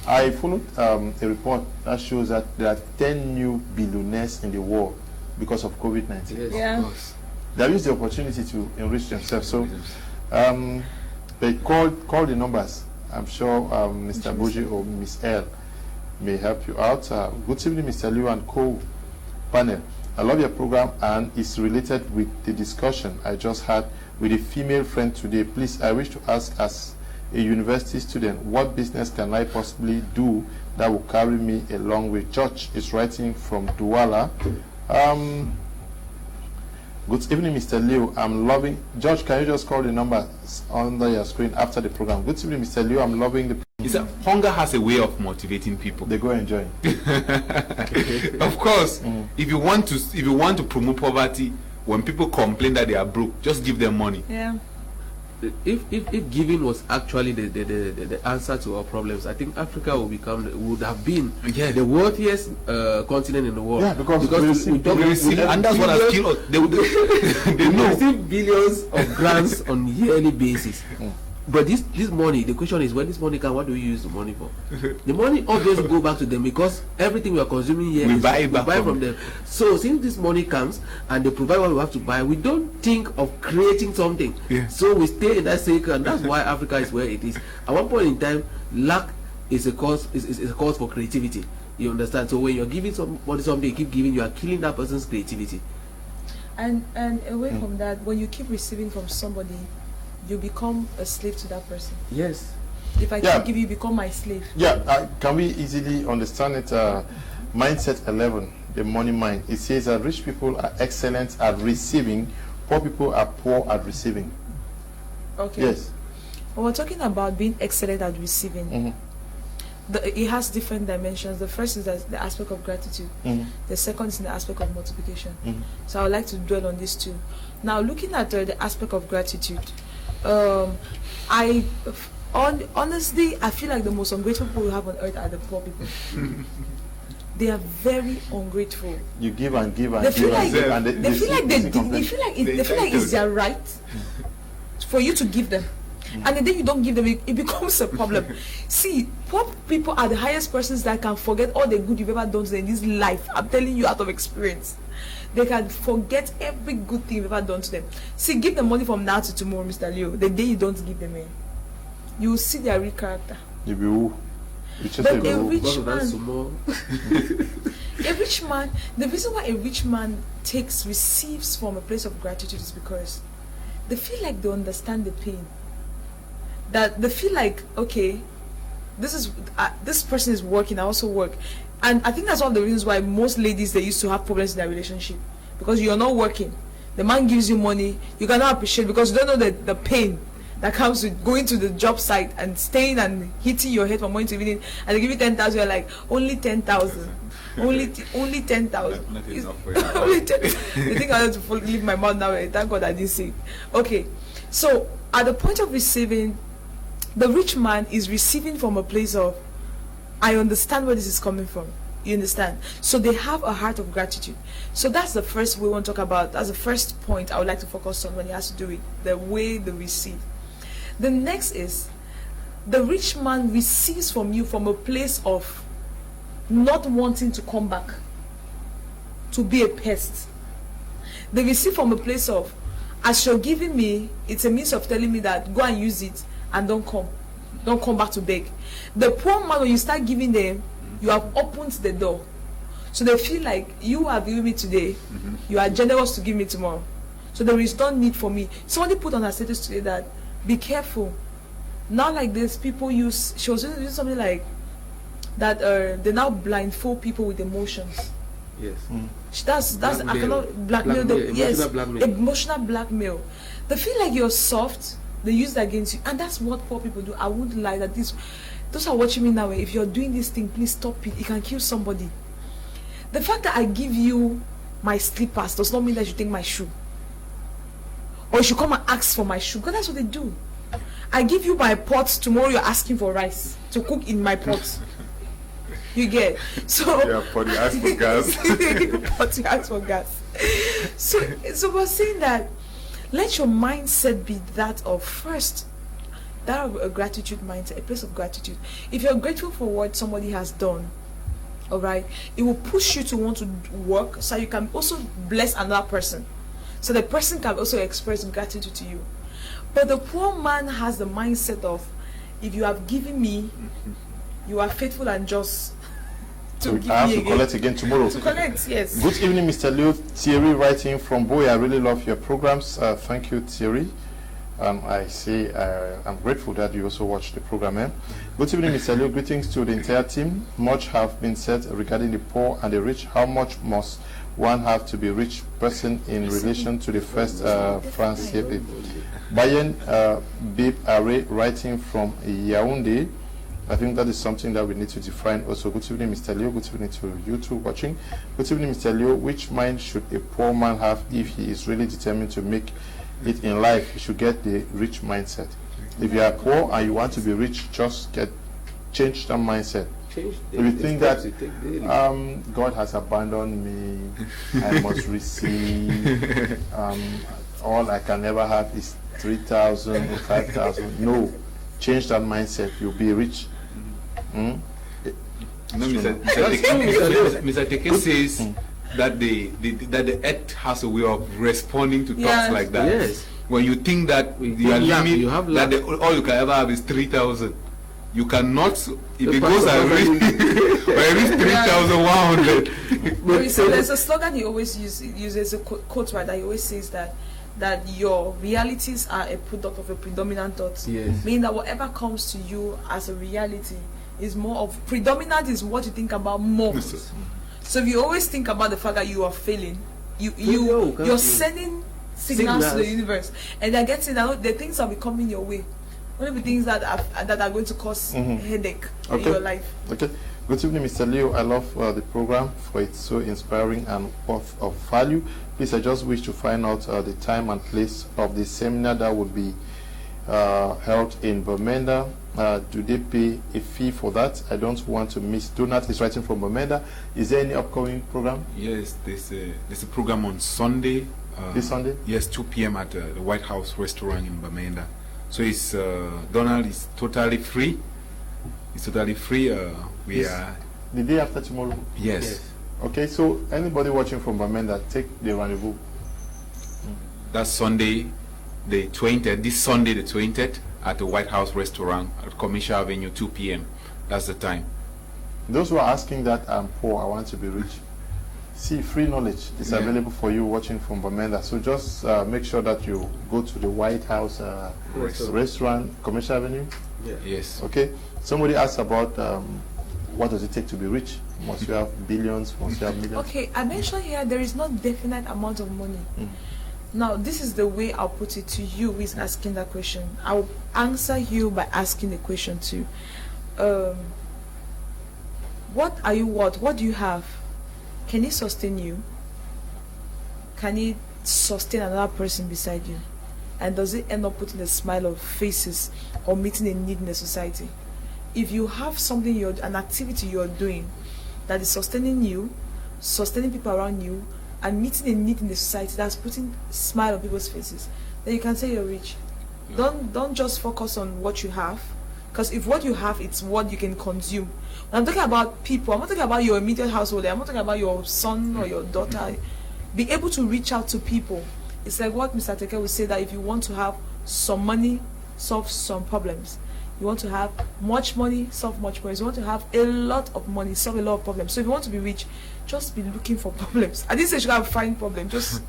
I followed a report that shows that there are 10 new billionaires in the world because of COVID-19. Yes, Yeah. of course. They use the opportunity to enrich themselves. So, they call the numbers. I'm sure Mr. BUJI or Miss L may help you out. Good evening, Mr. Liu and co panel. I love your program and it's related with the discussion I just had with a female friend today. Please, I wish to ask, as a university student, what business can I possibly do that will carry me along with George is writing from Douala. Good evening, Mr. Leo. I'm loving. George, can you just call the number under your screen after the program? Good evening, Mr. Leo. I'm loving the. It's a, hunger has a way of motivating people. They go enjoy. Of course, if you want to promote poverty, when people complain that they are broke, just give them money. Yeah. if giving was actually the answer to our problems, I think Africa would have been the wealthiest continent in the world. Yeah, because we receive, and that's what has killed us. They receive billions of grants on yearly basis. But this money, the question is, when this money comes, what do we use the money for? The money always go back to them, because everything we are consuming here we buy from them. So since this money comes and they provide what we have to buy, we don't think of creating something. So we stay in that cycle, and that's why Africa is where it is. At one point in time, lack is a cause for creativity. You understand? So when you're giving somebody something, you keep giving, you are killing that person's creativity. And away from that, when you keep receiving from somebody, you become a slave to that person. Yes. If I keep giving, you become my slave. Yeah, can we easily understand it? Mindset 11, the money mind. It says that rich people are excellent at receiving, poor people are poor at receiving. Okay. Yes. When we're talking about being excellent at receiving, it has different dimensions. The first is the aspect of gratitude. The second is in the aspect of multiplication. So I would like to dwell on these two. Now, looking at the aspect of gratitude, honestly, I feel like the most ungrateful people we have on earth are the poor people. They are very ungrateful. You give and give and they feel give like and give, and they feel like it's their right for you to give them. And the day you don't give them, it becomes a problem. See, poor people are the highest persons that can forget all the good you've ever done to them in this life. I'm telling you out of experience. They can forget every good thing you've ever done to them. See, give them money from now to tomorrow, Mr. Leo. The day you don't give them in, you will see their real character. You be who? But a rich man, the reason why a rich man receives from a place of gratitude is because they feel like they understand the pain. That they feel like, okay, this person is working, I also work. And I think that's one of the reasons why most ladies, they used to have problems in their relationship, because you're not working. The man gives you money, you cannot appreciate, because you don't know the pain that comes with going to the job site and staying and hitting your head from morning to evening, and they give you 10,000. You're like, only 10,000, only 10,000. Not enough for you. Only 10. The thing I have to leave my mouth now. Thank God I didn't say. Okay, so at the point of receiving, the rich man is receiving from a place of, I understand where this is coming from. You understand? So they have a heart of gratitude. So that's the first we want to talk about. That's the first point I would like to focus on when it has to do with the way they receive. The next is, the rich man receives from you from a place of not wanting to come back, to be a pest. They receive from a place of, as you're giving me, it's a means of telling me that go and use it and don't come back to beg. The poor man, when you start giving them, you have opened the door. So they feel like you have given me today, you are generous to give me tomorrow. So there is no need for me. Somebody put on her status today that, be careful. Now like this, people use, she was using something like that, they now blindfold people with emotions. Yes. That's Blackmail. I cannot blackmail them. Yes, emotional blackmail. They feel like you're soft, they use that against you, and that's what poor people do. I wouldn't lie that those are watching me now. If you're doing this thing, please stop it. It can kill somebody. The fact that I give you my slippers does not mean that you take my shoe, or you should come and ask for my shoe, because that's what they do. I give you my pot, tomorrow you're asking for rice to cook in my pot. You get? So yeah, pot, you ask for gas. Pot, you ask for gas. So we're saying that, let your mindset be that of, first, that of a gratitude mindset, a place of gratitude. If you're grateful for what somebody has done, all right, it will push you to want to work, so you can also bless another person, so the person can also express gratitude to you. But the poor man has the mindset of, if you have given me, you are faithful and just to give I have me to again. collect again tomorrow. To collect, yes. Good evening, Mr. Leo. Thierry writing from Boy. I really love your programs. Thank you, Thierry. I say I'm grateful that you also watch the program. Good evening, Mr. Leo. Greetings to the entire team. Much have been said regarding the poor and the rich. How much must one have to be a rich person in relation to the first France CFA? Bayen Bib Are writing from Yaoundé. I think that is something that we need to define also. Good evening, Mr. Leo. Good evening to you two watching. Good evening, Mr. Leo. Which mind should a poor man have if he is really determined to make it in life, you should get the rich mindset. If you are poor and you want to be rich, just change that mindset. Change If you think that steps you take daily. God has abandoned me, I must receive, all I can ever have is 3,000 or 5,000. No, change that mindset. You'll be rich. No, Mr. Teke says that the earth has a way of responding to thoughts like that. Yes. When you think that you are luck, limit, you have that luck. all you can ever have is 3,000, you cannot. If The it goes and reach 3,100. So there's a slogan he always uses a quote, right, that he always says that your realities are a product of a predominant thought. Yes. Meaning that whatever comes to you as a reality is more of predominant is what you think about more. Yes. So if you always think about the fact that you are failing, Can't you're you? sending signals to the universe, and they're getting out. The things that will be coming your way. One of the things that are going to cause headache in your life. Okay. Good evening, Mr. Leo. I love the program for it's so inspiring and of value. Please, I just wish to find out the time and place of the seminar that would be held in Bermuda. Do they pay a fee for that? I don't want to miss. Donat is writing from Bermuda. Is there any upcoming program? Yes, there's a program on Sunday. This Sunday? Yes, 2 p.m. at the White House restaurant in Bermuda. So it's Donald is totally free. It's totally free. We are the day after tomorrow. yes. Okay, so anybody watching from Bermuda, take the rendezvous. That's Sunday, the 20th. This Sunday, the 20th, at the White House restaurant at Commercial Avenue, 2 p.m. That's the time. Those who are asking that I'm poor, I want to be rich. See, free knowledge is available for you watching from Bermuda. So just make sure that you go to the White House restaurant, Commercial Avenue. Yeah. Yes. Okay. Somebody asked about what does it take to be rich? Must you have billions? Must you have millions? Okay, I mentioned here there is not definite amount of money. Now, this is the way I'll put it to you who is asking that question. I'll answer you by asking the question too. What are you worth? What do you have? Can it sustain you? Can it sustain another person beside you? And does it end up putting a smile on faces or meeting a need in the society? If you have something, an activity you're doing that is sustaining you, sustaining people around you, and meeting a need in the society that's putting a smile on people's faces, then you can say you're rich. Yeah. Don't just focus on what you have, because if what you have, it's what you can consume. When I'm talking about people, I'm not talking about your immediate household, I'm not talking about your son or your daughter. Be able to reach out to people. It's like what Mr. Teke will say, that if you want to have some money, solve some problems. You want to have much money, solve much problems. You want to have a lot of money, solve a lot of problems. So if you want to be rich, just be looking for problems. I didn't say you should have find problems, just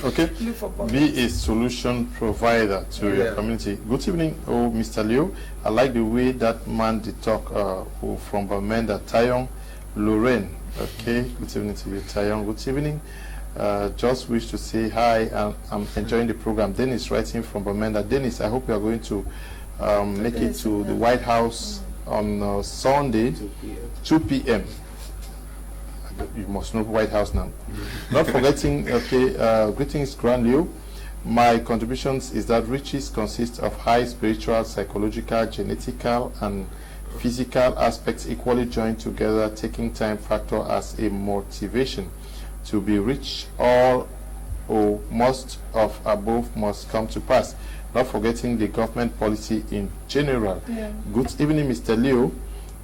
Okay. look for problems. Be a solution provider to your community. Good evening, Mr. Leo. I like the way that man did talk who from Bermuda, Tayon Lorraine. Okay, good evening to you, Tayon. Good evening. Just wish to say hi, and I'm enjoying the program. Dennis writing from Bermuda. Dennis, I hope you are going to make it to the White House on Sunday, 2 p.m. You must know White House now. Not forgetting, okay, greetings, Grand Leo. My contributions is that riches consist of high spiritual, psychological, genetical, and physical aspects equally joined together, taking time factor as a motivation. To be rich, all or most of above must come to pass. Not forgetting the government policy in general. Yeah. Good evening, Mr. Leo,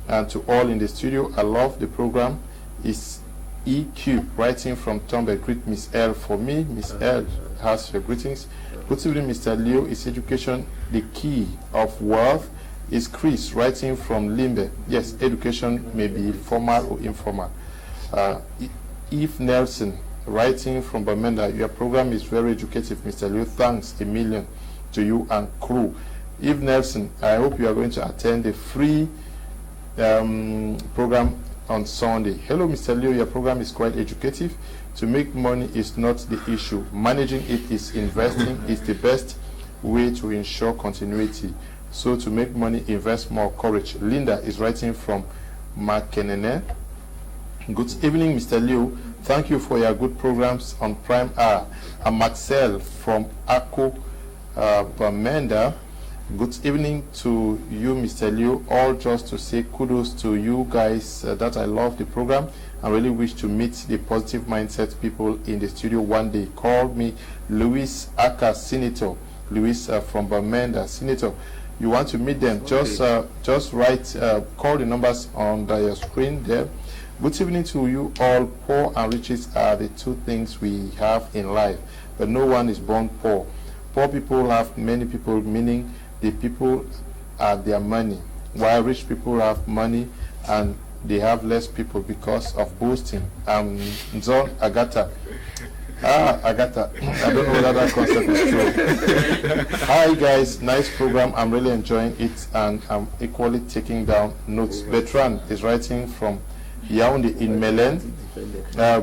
and to all in the studio. I love the program. Is EQ writing from Tombe. Greet Miss L for me. Miss L has your greetings. Good evening, Mr. Leo. Is education the key of wealth? Is Chris writing from Limbe? Yes, education may be formal or informal. Eve Nelson writing from Bermuda. Your program is very educative, Mr. Leo. Thanks a million to you and crew. Eve Nelson, I hope you are going to attend the free program on Sunday. Hello, Mr. Leo. Your program is quite educative. To make money is not the issue. Managing it is investing is the best way to ensure continuity. So to make money, invest more. Courage. Linda is writing from Makenene. Good evening, Mr. Leo. Thank you for your good programs on Prime Hour. I'm Maxel from Ako Bamenda. Good evening to you, Mr. Leo. All just to say kudos to you guys that I love the program. I really wish to meet the positive mindset people in the studio one day. Call me Luis Aka, Senator. Luis from Bamenda. Senator, you want to meet them? Okay. Just write, call the numbers on your screen there. Good evening to you all. Poor and riches are the two things we have in life, but no one is born poor. Poor people have many people, meaning the people are their money, while rich people have money and they have less people because of boasting. Zon Agata. Agata. I don't know whether that concept is true. Hi guys, nice program. I'm really enjoying it and I'm equally taking down notes. Bertrand is writing from Yaoundé in Melen.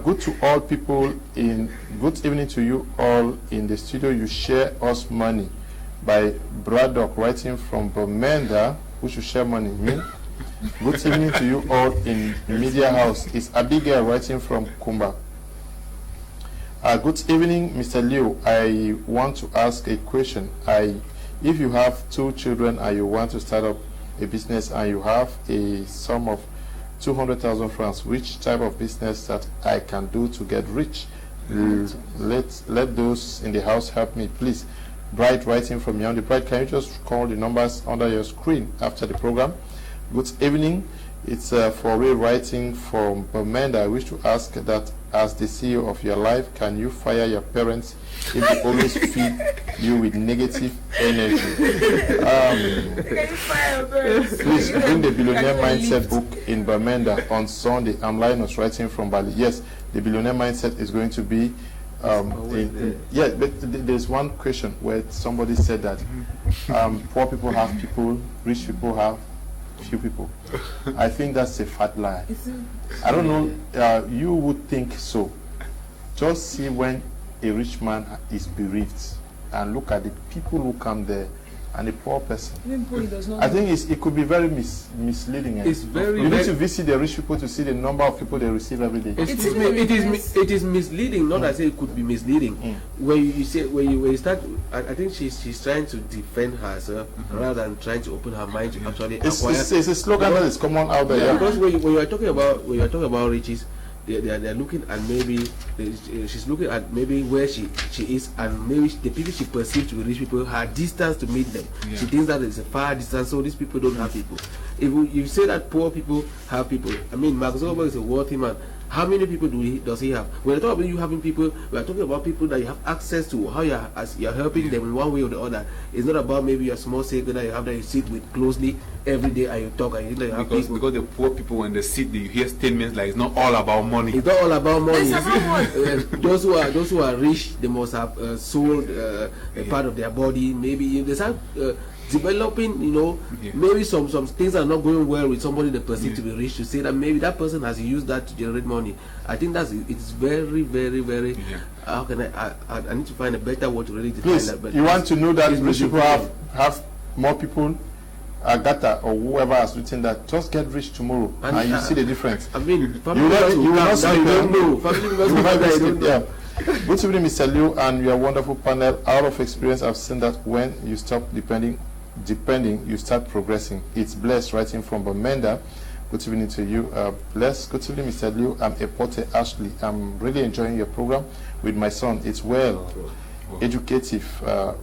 Good to all people in. Good evening to you all in the studio. You share us money by Braddock writing from Bamenda. Who should share money? Me. Good evening to you all in Media House. It's Abigail writing from Kumba. Good evening, Mr. Leo. I want to ask a question. If you have 2 children and you want to start up a business and you have a sum of 200,000 francs, which type of business that I can do to get rich? Let those in the house help me, please. Bright writing from Yaoundé. Bright, can you just call the numbers under your screen after the program? Good evening. It's for real writing from Bamenda. I wish to ask that as the CEO of your life, can you fire your parents if they always feed you with negative energy? Can you fire your parents? Please bring the Billionaire Mindset book in Bamenda on Sunday. I'm Linus writing from Bali. Yes, the Billionaire Mindset is going to be yeah, but there's one question where somebody said that poor people have people, rich people have few people. I think that's a fat lie. I don't know, you would think so. Just see when a rich man is bereaved and look at the people who come there and the poor person. I think it could be very misleading. It's very. You need to visit the rich people to see the number of people they receive every day. It is misleading. Not I say it could be misleading. When you say when you start, I think she's trying to defend herself rather than trying to open her mind to actually acquire. It's a slogan that is common out there. Yeah. Because when you are talking about riches, they're looking at maybe she's looking at maybe where she is and maybe the people she perceives to be rich people, her distance to meet them. She thinks that it's a far distance, so these people don't have people. If you say that poor people have people, I mean Mark Zuckerberg is a wealthy man. How many people does he have? When I talk about you having people, we are talking about people that you have access to, how you're helping them in one way or the other. It's not about maybe a small circle that you have that you sit with closely every day and you talk and you think that you have because the poor people, when they sit, you hear statements like it's not all about money. It's not all about money. Those who are rich, they must have sold a part of their body. Maybe they start developing, maybe some things are not going well with somebody they perceive to be rich, to say that maybe that person has used that to generate money. I think it's very, very, very. How can I need to find a better word to really define that. But you want to know that rich people have more people. Agatha or whoever has written that, just get rich tomorrow and you see the difference. I mean, you will not sleep. Good evening, Mr. Leo, and your wonderful panel. Out of experience, I've seen that when you stop depending, you start progressing. It's blessed writing from Bamenda. Good evening to you. Blessed. Good evening, Mr. Leo. I'm Epote Ashley. I'm really enjoying your program with my son. It's well educative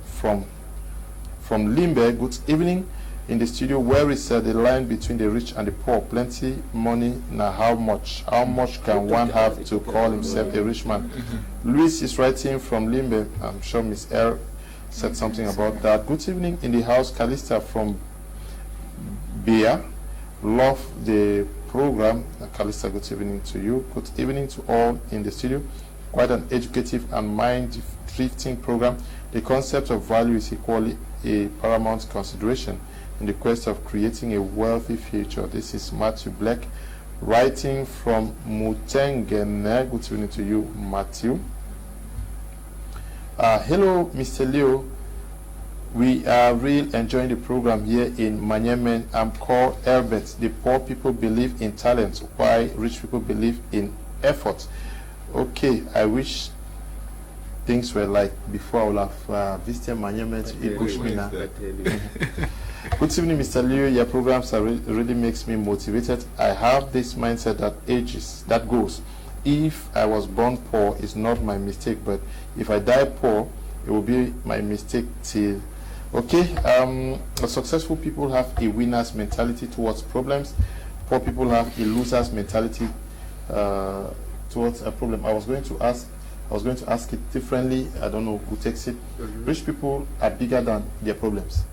from Limbe. Good evening. In the studio, where is the line between the rich and the poor? Plenty money. Now, how much can one have to call himself a rich man? Luis is writing from Limbe. I'm sure Miss L said something about that. Good evening in the house, Calista from Bia. Love the program. Calista, good evening to you. Good evening to all in the studio. Quite an educative and mind-drifting program. The concept of value is equally a paramount consideration in the quest of creating a wealthy future. This is Matthew Black writing from Mutengene. Good evening to you, Matthew. Hello, Mr. Leo. We are really enjoying the program here in Manyemen. I'm called Herbert. The poor people believe in talent, while rich people believe in effort. Okay, I wish things were like before. I would have visited Manyama to eat bushmina. Good evening, Mr. Leo. Your programs are really makes me motivated. I have this mindset that goes. If I was born poor, it's not my mistake, but if I die poor, it will be my mistake till. Okay, successful people have a winner's mentality towards problems. Poor people have a loser's mentality towards a problem. I was going to ask it differently. I don't know who takes it. Rich people are bigger than their problems.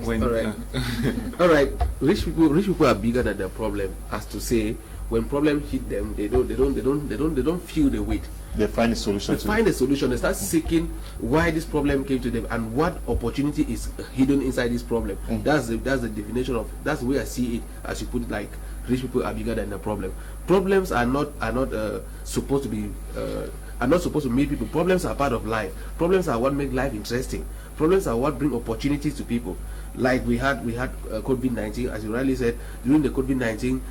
When, all right. All right. Rich people are bigger than their problem. As to say, when problem hit them, they don't feel the weight. They find a solution. They find a solution. They start seeking why this problem came to them and what opportunity is hidden inside this problem. That's the definition of. That's the way I see it. As you put it, like rich people are bigger than the problem. Problems are not supposed to be are not supposed to make people. Problems are part of life. Problems are what make life interesting. Problems are what bring opportunities to people. Like we had COVID-19, as you rightly said, during the COVID-19.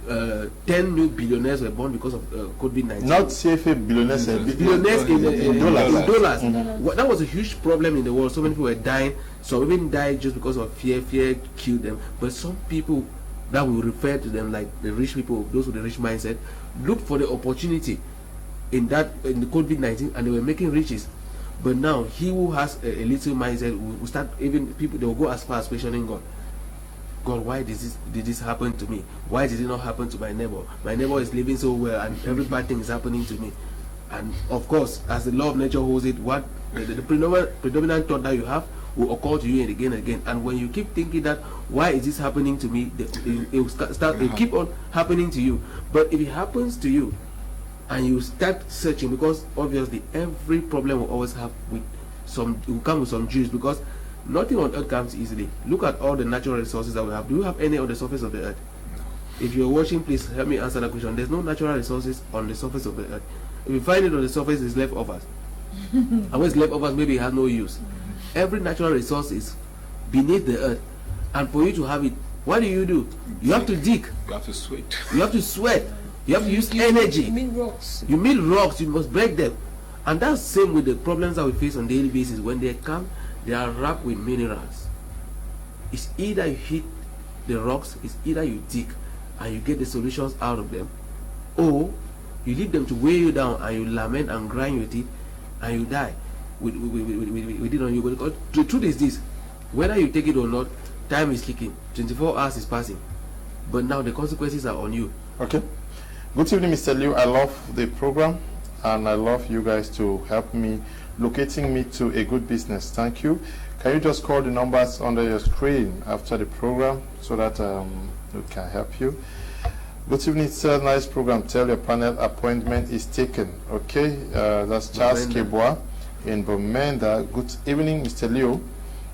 10 new billionaires were born because of COVID-19. Not CFA billionaires, billionaires in dollars. Mm-hmm. That was a huge problem in the world. So many people were dying. Some even died just because of fear. Fear killed them. But some people that we refer to them like the rich people, those with the rich mindset, looked for the opportunity in the COVID-19, and they were making riches. But now he who has a little mindset will start, even people, they will go as far as questioning God. God, why did this happen to me? Why did it not happen to my neighbor? My neighbor is living so well, and every bad thing is happening to me. And of course, as the law of nature holds it, what the predominant thought that you have will occur to you and again and again. And when you keep thinking that, why is this happening to me? It will keep on happening to you. But if it happens to you, and you start searching, because obviously every problem will always have will come with some juice, because nothing on earth comes easily. Look at all the natural resources that we have. Do you have any on the surface of the earth? If you're watching, please help me answer that question. There's no natural resources on the surface of the earth. If you find it on the surface, it's leftovers. And when it's leftovers, maybe it has no use. Every natural resource is beneath the earth. And for you to have it, what do? You have to dig. You have to sweat. You have to sweat. You have to use energy. You mean rocks. You mean rocks, you must break them. And that's the same with the problems that we face on a daily basis. When they come, they are wrapped with minerals. It's either you hit the rocks, it's either you dig and you get the solutions out of them, or you leave them to weigh you down and you lament and grind your teeth and you die with it on you. Because the truth is this: whether you take it or not, time is ticking. 24 hours is passing. But now the consequences are on you. Okay. Good evening, Mr. Liu. I love the program, and I love you guys to help me locating me to a good business. Thank you. Can you just call the numbers under your screen after the program so that we can help you? Good evening, sir. Nice program. Tell your panel appointment is taken. Okay, that's Charles Kebwa in Bomenda. Good evening, Mr. Leo.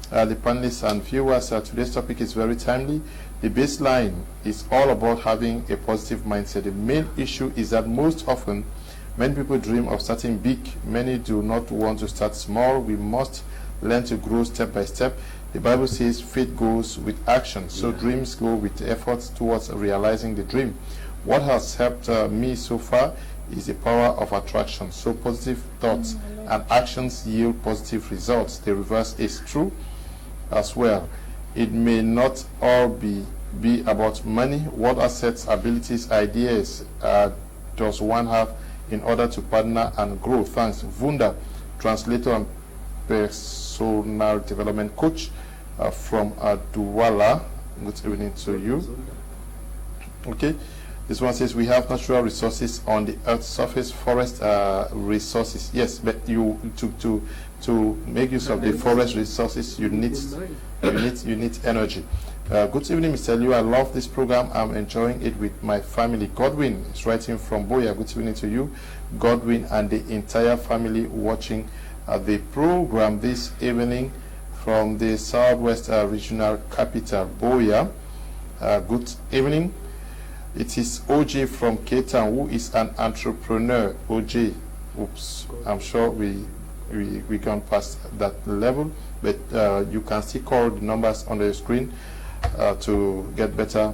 The panelists and viewers. Today's topic is very timely. The baseline is all about having a positive mindset. The main issue is that most often many people dream of starting big. Many do not want to start small. We must learn to grow step by step. The Bible says faith goes with action. So dreams go with efforts towards realizing the dream. What has helped me so far is the power of attraction. So positive thoughts and actions yield positive results. The reverse is true as well. It may not all be about money. What assets, abilities, ideas does one have in order to partner and grow? Thanks. Vunda, translator and personal development coach from Douala. Good evening to you. Okay. This one says we have natural resources on the earth's surface, forest resources. Yes, but you to make use of the forest resources, you need energy. Good evening, Mr. Liu. I love this program. I'm enjoying it with my family. Godwin is writing from Boya. Good evening to you, Godwin, and the entire family watching the program this evening from the Southwest Regional Capital, Boya. Good evening. It is OJ from K-Town, who is an entrepreneur. OJ, oops, I'm sure we can pass that level, but you can still call the numbers on the screen to get better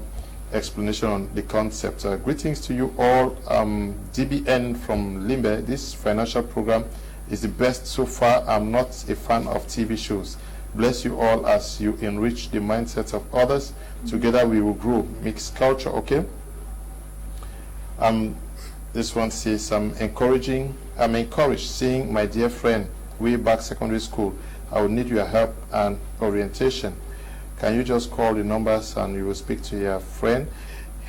explanation on the concept. Greetings to you all. DBN from Limbe. This financial program is the best so far. I'm not a fan of TV shows. Bless you all as you enrich the mindsets of others. Together we will grow. Mixed culture, okay? This one says, I'm encouraged seeing my dear friend way back secondary school. I will need your help and orientation. Can you just call the numbers and you will speak to your friend?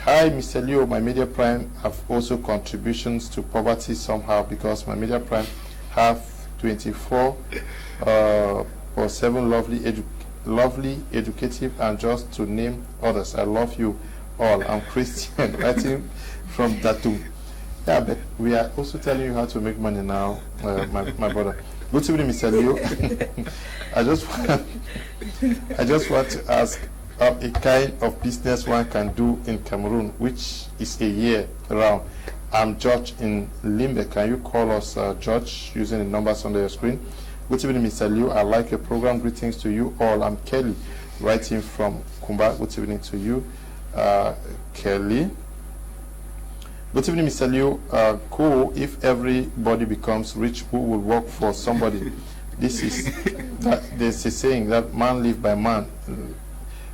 Hi, Mr. Leo. My Media Prime have also contributions to poverty somehow because my Media Prime have 24/7 lovely, educative, and just to name others. I love you all. I'm Christian, writing from Datu. Yeah, but we are also telling you how to make money now, my brother. Good evening, Mr. Leo. I just want to ask a kind of business one can do in Cameroon, which is a year round. I'm George in Limbe. Can you call us, George, using the numbers on your screen? Good evening, Mr. Leo. I like your program. Greetings to you all. I'm Kelly, writing from Kumba. Good evening to you, Kelly. Good evening, Mr. Leo. Cool. If everybody becomes rich, who will work for somebody? This is there's a saying that man live by man.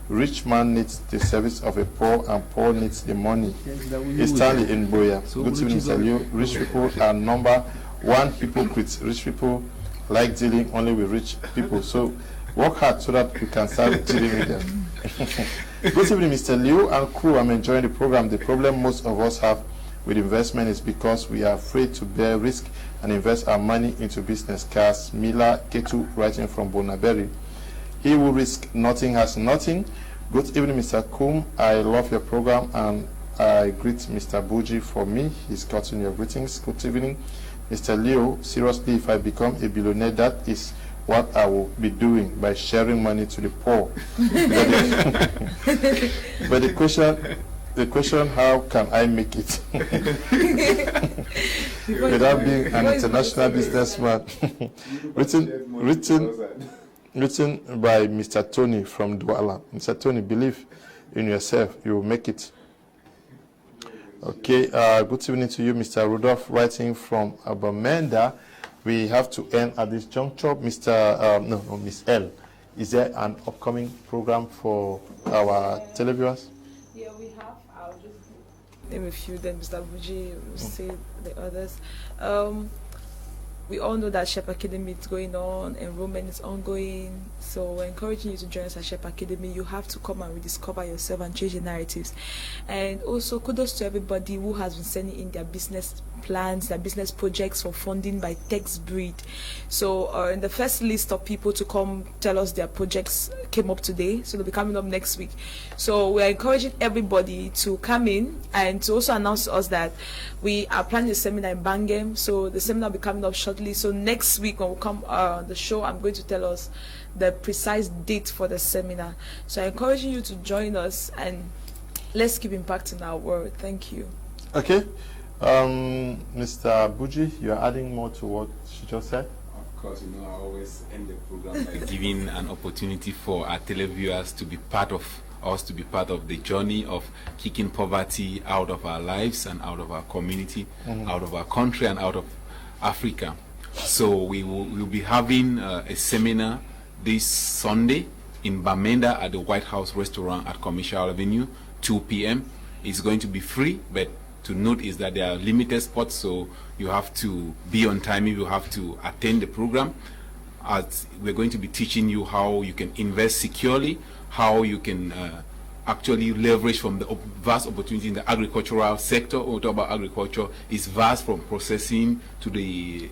Rich man needs the service of a poor, and poor needs the money. It's Stanley in Boya. So good evening, Mr. Leo. Rich people are number one hypocrites. Rich people like dealing only with rich people. So work hard so that we can start dealing with them. Good evening, Mr. Leo and crew. I'm enjoying the program. The problem most of us have with investment is because we are afraid to bear risk and invest our money into business. Cas Mila Ketu, writing from Bonaberry. He who risk nothing has nothing. Good evening, Mr. KUM. I love your program and I greet Mr. BUJI for me. He's gotten your greetings. Good evening, Mr. Leo. Seriously, if I become a billionaire, that is what I will be doing by sharing money to the poor. But the question, how can I make it without being an international businessman? written by Mr. Tony from Douala. Mr. Tony, believe in yourself, you will make it. Okay, good evening to you, Mr. Rudolph, writing from Abamenda. We have to end at this juncture. Miss L, is there an upcoming program for our televiewers? Yeah, we have. I'll just name a few, then Mr. Buji will say the others. We all know that Shep Academy is going on, enrollment is ongoing, so we're encouraging you to join us at Shep Academy. You have to come and rediscover yourself and change the narratives. And also kudos to everybody who has been sending in their business plans, their business projects for funding by TextBreed. So in the first list of people to come tell us their projects came up today, so they'll be coming up next week. So we're encouraging everybody to come in and to also announce to us that we are planning a seminar in Bangem, so the seminar will be coming up shortly. So next week when we come on the show, I'm going to tell us the precise date for the seminar. So I'm encouraging you to join us and let's keep impacting our world. Thank you. Okay. Mr. Buji, you are adding more to what she just said? Of course, I always end the program by giving an opportunity for our televiewers to be part of us, to be part of the journey of kicking poverty out of our lives and out of our community, out of our country and out of Africa. So we'll be having a seminar this Sunday in Bamenda at the White House Restaurant at Commercial Avenue, 2 p.m. It's going to be free, but to note is that there are limited spots, so you have to be on time if you have to attend the program. As we're going to be teaching you how you can invest securely, how you can actually leverage from the vast opportunity in the agricultural sector. When we talk about agriculture, it's vast from processing to the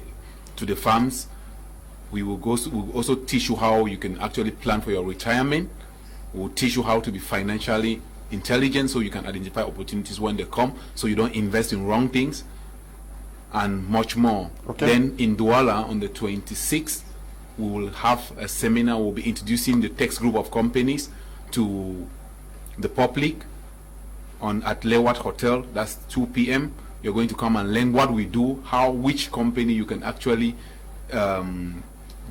farms. We'll also teach you how you can actually plan for your retirement. We'll teach you how to be financially intelligent so you can identify opportunities when they come, so you don't invest in wrong things, and much more. Okay. Then in Douala on the 26th, we will have a seminar. We'll be introducing the text group of companies to the public at Lewat Hotel. That's 2 p.m. You're going to come and learn what we do, which company you can actually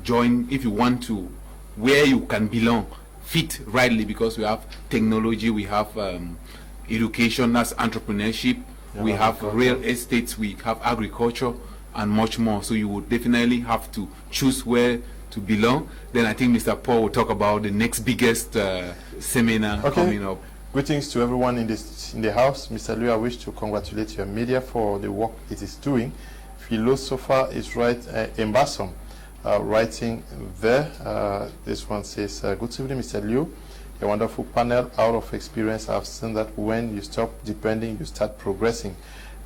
join if you want to, where you can belong, fit rightly, because we have technology, we have education, that's entrepreneurship. We have real estates, we have agriculture, and much more. So you would definitely have to choose where to belong. Then I think Mr. Paul will talk about the next biggest seminar coming up. Greetings to everyone in the house. Mr. Liu, I wish to congratulate your media for the work it is doing. Philosopher is right, Embassum, writing there. This one says, good evening, Mr. Liu. A wonderful panel. Out of experience, I've seen that when you stop depending, you start progressing.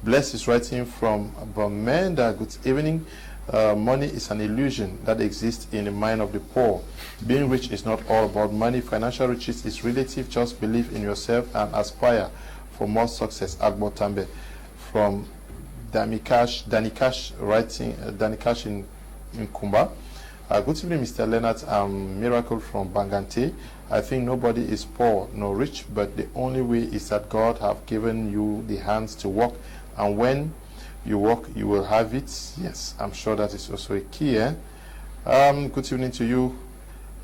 Bless is writing from Bamenda. Good evening. Money is an illusion that exists in the mind of the poor. Being rich is not all about money. Financial riches is relative. Just believe in yourself and aspire for more success. Agbo Tambe from Danikash writing, Danikash in Kumba. Good evening, Mr. Leonard. Miracle from Bangante. I think nobody is poor nor rich, but the only way is that God have given you the hands to work, and when you work, you will have it. Yes, I'm sure that is also a key. Good evening to you,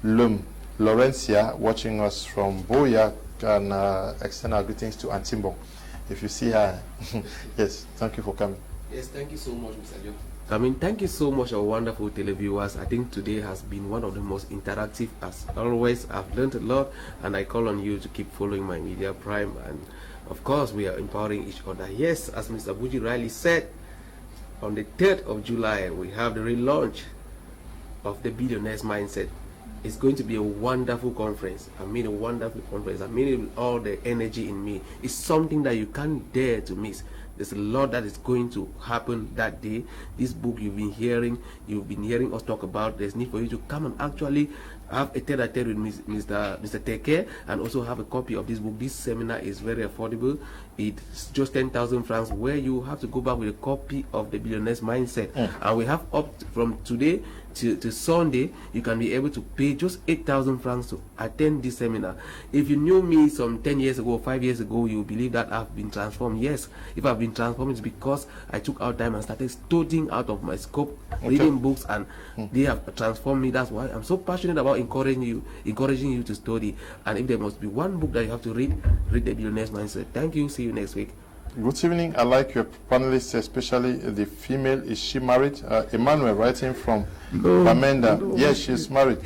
Laurencia, watching us from Boya, and extend our greetings to Antimbo. If you see her, yes, thank you for coming. Yes, thank you so much, Mr. Joe. I mean, thank you so much, our wonderful televiewers. I think today has been one of the most interactive as always. I've learned a lot, and I call on you to keep following my media prime. And of course, we are empowering each other. Yes, as Mr. Buji rightly said, on the 3rd of July, we have the relaunch of the Billionaire's Mindset. It's going to be a wonderful conference. I mean, a wonderful conference. I mean it with all the energy in me. It's something that you can't dare to miss. There's a lot that is going to happen that day. This book you've been hearing us talk about. There's need for you to come and actually have a tete-a-tete with Mr. Teke, and also have a copy of this book. This seminar is very affordable. It's just 10,000 francs, where you have to go back with a copy of the Billionaire's Mindset. And we have up from today to Sunday, you can be able to pay just 8,000 francs to attend this seminar. If you knew me some 10 years ago, 5 years ago, you will believe that I've been transformed. Yes, if I've been transformed, it's because I took out time and started studying out of my scope, reading books, and they have transformed me. That's why I'm so passionate about encouraging you to study. And if there must be one book that you have to read the Billionaire's Mindset. Thank you. See you next week. Good evening. I like your panelists, especially the female. Is she married? Emmanuel writing from Bamenda. Yes, she's married.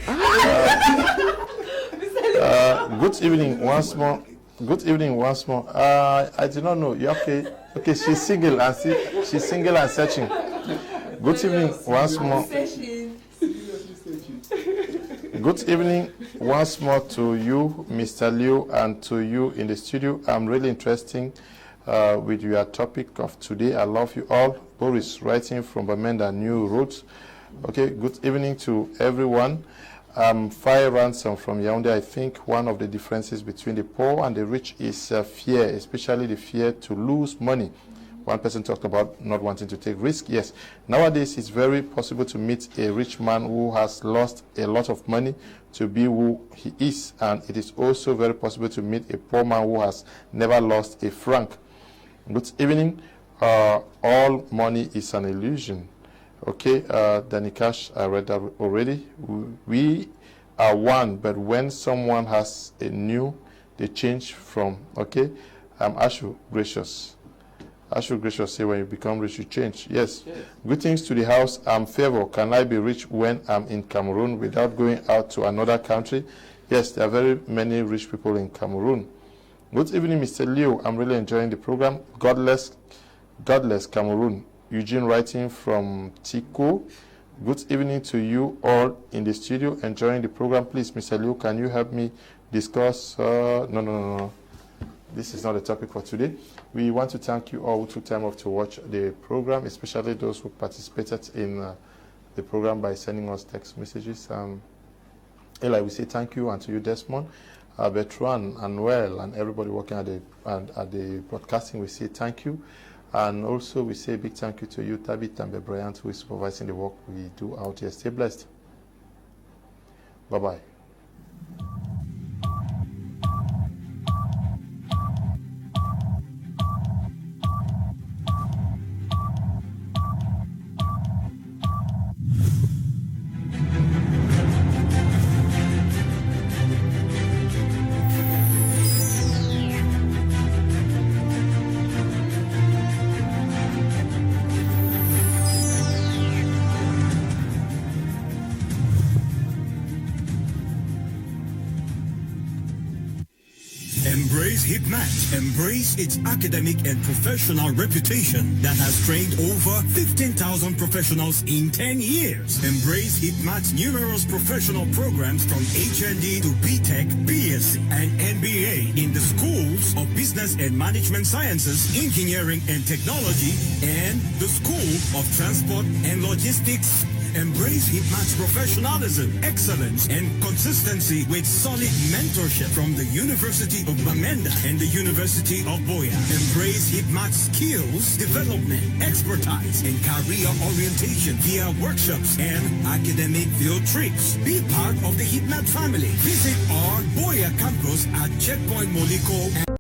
Good evening once more. Good evening once more. I do not know. You okay? Okay, she's single and searching. Good evening once more. Good evening once more to you, Mr. Liu, and to you in the studio. I'm really interested with your topic of today. I love you all. Boris writing from Bamenda, New Roads. Okay, good evening to everyone. Fire Ransom from Yaoundé. I think one of the differences between the poor and the rich is fear, especially the fear to lose money. One person talked about not wanting to take risk. Yes, nowadays it's very possible to meet a rich man who has lost a lot of money to be who he is, and it is also very possible to meet a poor man who has never lost a franc. Good evening. All money is an illusion. Okay, Danikash, I read that already. We are one, but when someone has a new, they change from. Okay, I'm Ashu Gracious. Ashu Gracious say when you become rich, you change. Yes. Greetings to the house. I'm Favor. Can I be rich when I'm in Cameroon without going out to another country? Yes, there are very many rich people in Cameroon. Good evening, Mr. Liu. I'm really enjoying the program. Godless Cameroon. Eugene writing from Tico. Good evening to you all in the studio, enjoying the program. Please, Mr. Liu, can you help me discuss? No. This is not a topic for today. We want to thank you all who took time off to watch the program, especially those who participated in the program by sending us text messages. Eli, we say thank you, and to you, Desmond, Bertrand, and Noel, and everybody working at the broadcasting. We say thank you. And also we say big thank you to you, Tabit and Bryant, who is supervising the work we do out here. Stay blessed. Bye-bye. Embrace HIPMAT. Embrace its academic and professional reputation that has trained over 15,000 professionals in 10 years. Embrace HIPMAT's numerous professional programs from HND to BTech, BSc, and MBA in the schools of Business and Management Sciences, Engineering and Technology, and the School of Transport and Logistics. Embrace HIPMAT's professionalism, excellence, and consistency with solid mentorship from the University of Bamenda and the University of Boya. Embrace HIPMAT's skills, development, expertise, and career orientation via workshops and academic field trips. Be part of the HIPMAT family. Visit our Boya campus at Checkpoint Moliko.